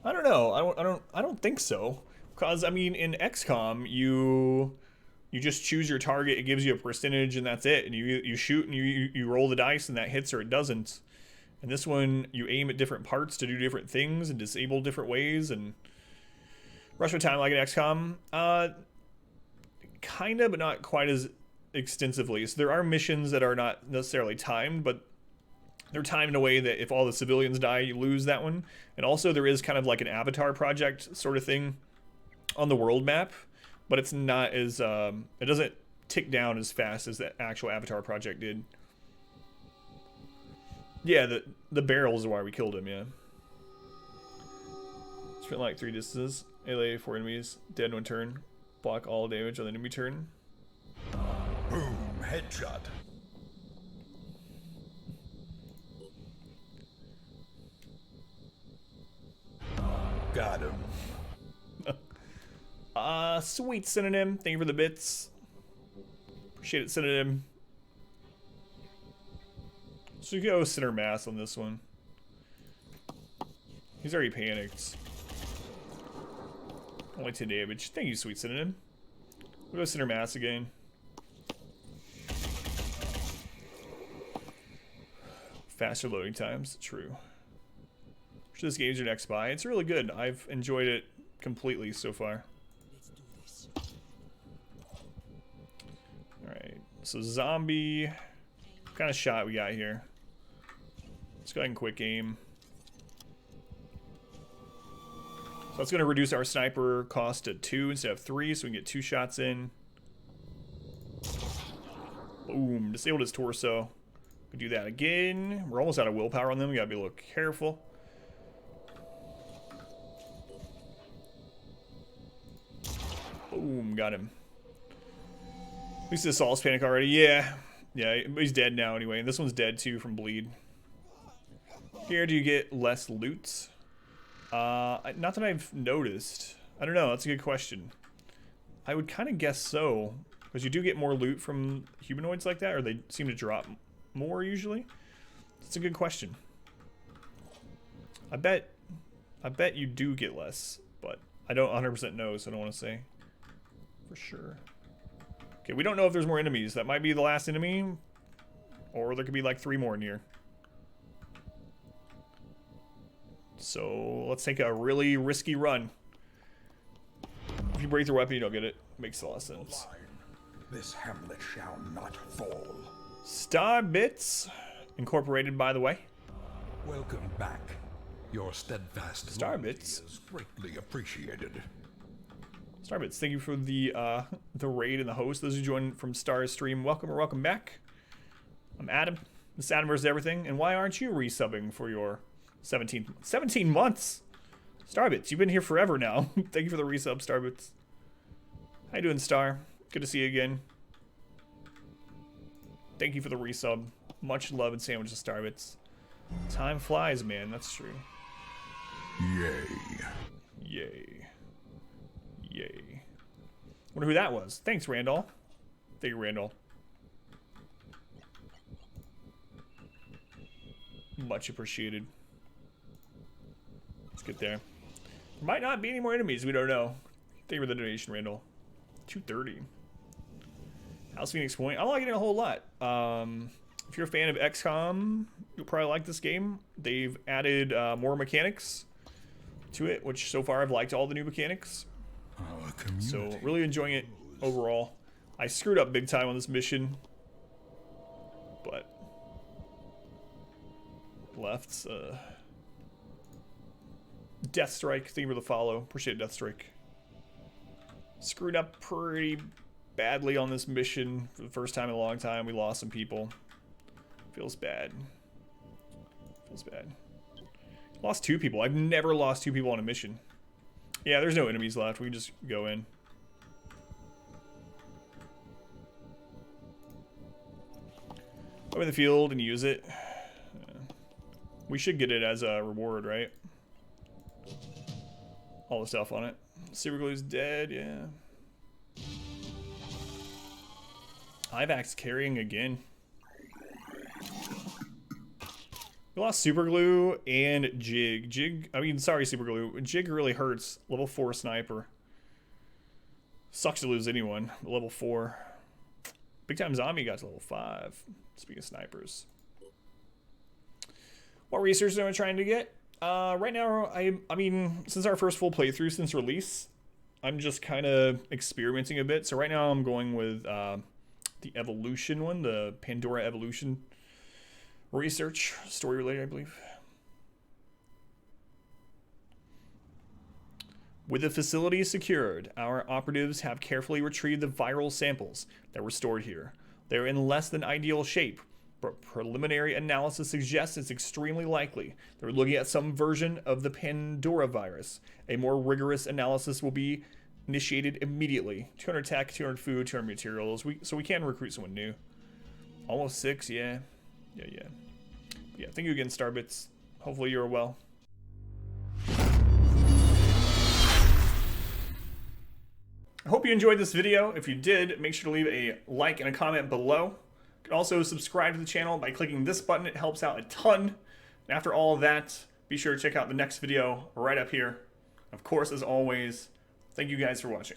I don't know. I don't think so. Because I mean, in XCOM, you just choose your target. It gives you a percentage, and that's it. And you shoot, and you roll the dice, and that hits or it doesn't. And this one, you aim at different parts to do different things and disable different ways. And rush of time like in XCOM, kinda, but not quite as extensively. So there are missions that are not necessarily timed, but they're timed in a way that if all the civilians die, you lose that one. And also there is kind of like an avatar project sort of thing on the world map, but it's not as, it doesn't tick down as fast as that actual avatar project did. Yeah, the barrels are why we killed him, yeah. Spent like 3 distances. Melee 4 enemies. Dead in 1 turn. Block all damage on the enemy turn. Boom, headshot. Got him. Sweet Synonym. Thank you for the bits. Appreciate it, Synonym. So you go center mass on this one. He's already panicked. Only 10 damage. Thank you, Sweet Synonym. We'll go center mass again. Faster loading times. True. Should this game's your next buy? It's really good. I've enjoyed it completely so far. Alright. So zombie. What kind of shot we got here? Let's go ahead and quick aim. So that's going to reduce our sniper cost to 2 instead of 3, so we can get 2 shots in. Boom. Disabled his torso. We do that again. We're almost out of willpower on them. We got to be a little careful. Boom. Got him. At least this all's panic already. Yeah. Yeah, he's dead now anyway. And this one's dead too from bleed. Here, do you get less loot? Not that I've noticed. I don't know. That's a good question. I would kind of guess so. Because you do get more loot from humanoids like that. Or they seem to drop more usually. That's a good question. I bet you do get less. But I don't 100% know, so I don't want to say for sure. Okay, we don't know if there's more enemies. That might be the last enemy. Or there could be like 3 more in here. So let's take a really risky run. If you break the weapon, you don't get it. Makes a lot of sense. This hamlet shall not fall. Star Bits Incorporated, by the way. Welcome back. Your steadfast Star loyalty Bits. is greatly appreciated. Starbits, thank you for the raid and the host. Those who joined from Star's stream, welcome or welcome back. I'm Adam. This Adam versus everything. And why aren't you resubbing for your 17 months? Starbits, you've been here forever now. Thank you for the resub, Starbits. How you doing, Star? Good to see you again. Thank you for the resub. Much love and sandwiches, Starbits. Time flies, man. That's true. Yay. Yay. Yay. Wonder who that was. Thanks, Randall. Thank you, Randall. Much appreciated. Let's get there. There might not be any more enemies. We don't know. Thank you for the donation, Randall. 230. House Phoenix Point. I'm liking it a whole lot. If you're a fan of XCOM, you'll probably like this game. They've added more mechanics to it, which so far I've liked all the new mechanics. So really enjoying it overall. I screwed up big time on this mission, but left. Death Strike, thank you for the follow. Appreciate it, Death Strike. Screwed up pretty badly on this mission for the first time in a long time. We lost some people. Feels bad. Feels bad. Lost 2 people. I've never lost 2 people on a mission. Yeah, there's no enemies left. We can just go in. Go in the field and use it. We should get it as a reward, right? All the stuff on it. Superglue's dead, yeah. Ivax carrying again. We lost Superglue and Jig. Superglue. Jig really hurts. Level 4 sniper. Sucks to lose anyone. Level 4. Big Time Zombie got to level 5. Speaking of snipers. What research am I trying to get? Right now, I mean, since our first full playthrough since release, I'm just kind of experimenting a bit. So right now I'm going with the Evolution one, the Pandora Evolution research, story related, I believe. With the facility secured, our operatives have carefully retrieved the viral samples that were stored here. They're in less than ideal shape, but preliminary analysis suggests it's extremely likely they're looking at some version of the Pandora virus. A more rigorous analysis will be initiated immediately. 200 tech, 200 food, 200 materials. So we can recruit someone new. Almost 6, yeah. Yeah, thank you again, Starbits. Hopefully you're well. I hope you enjoyed this video. If you did, make sure to leave a like and a comment below. You can also subscribe to the channel by clicking this button. It helps out a ton. And after all of that, be sure to check out the next video right up here. Of course, as always, thank you guys for watching.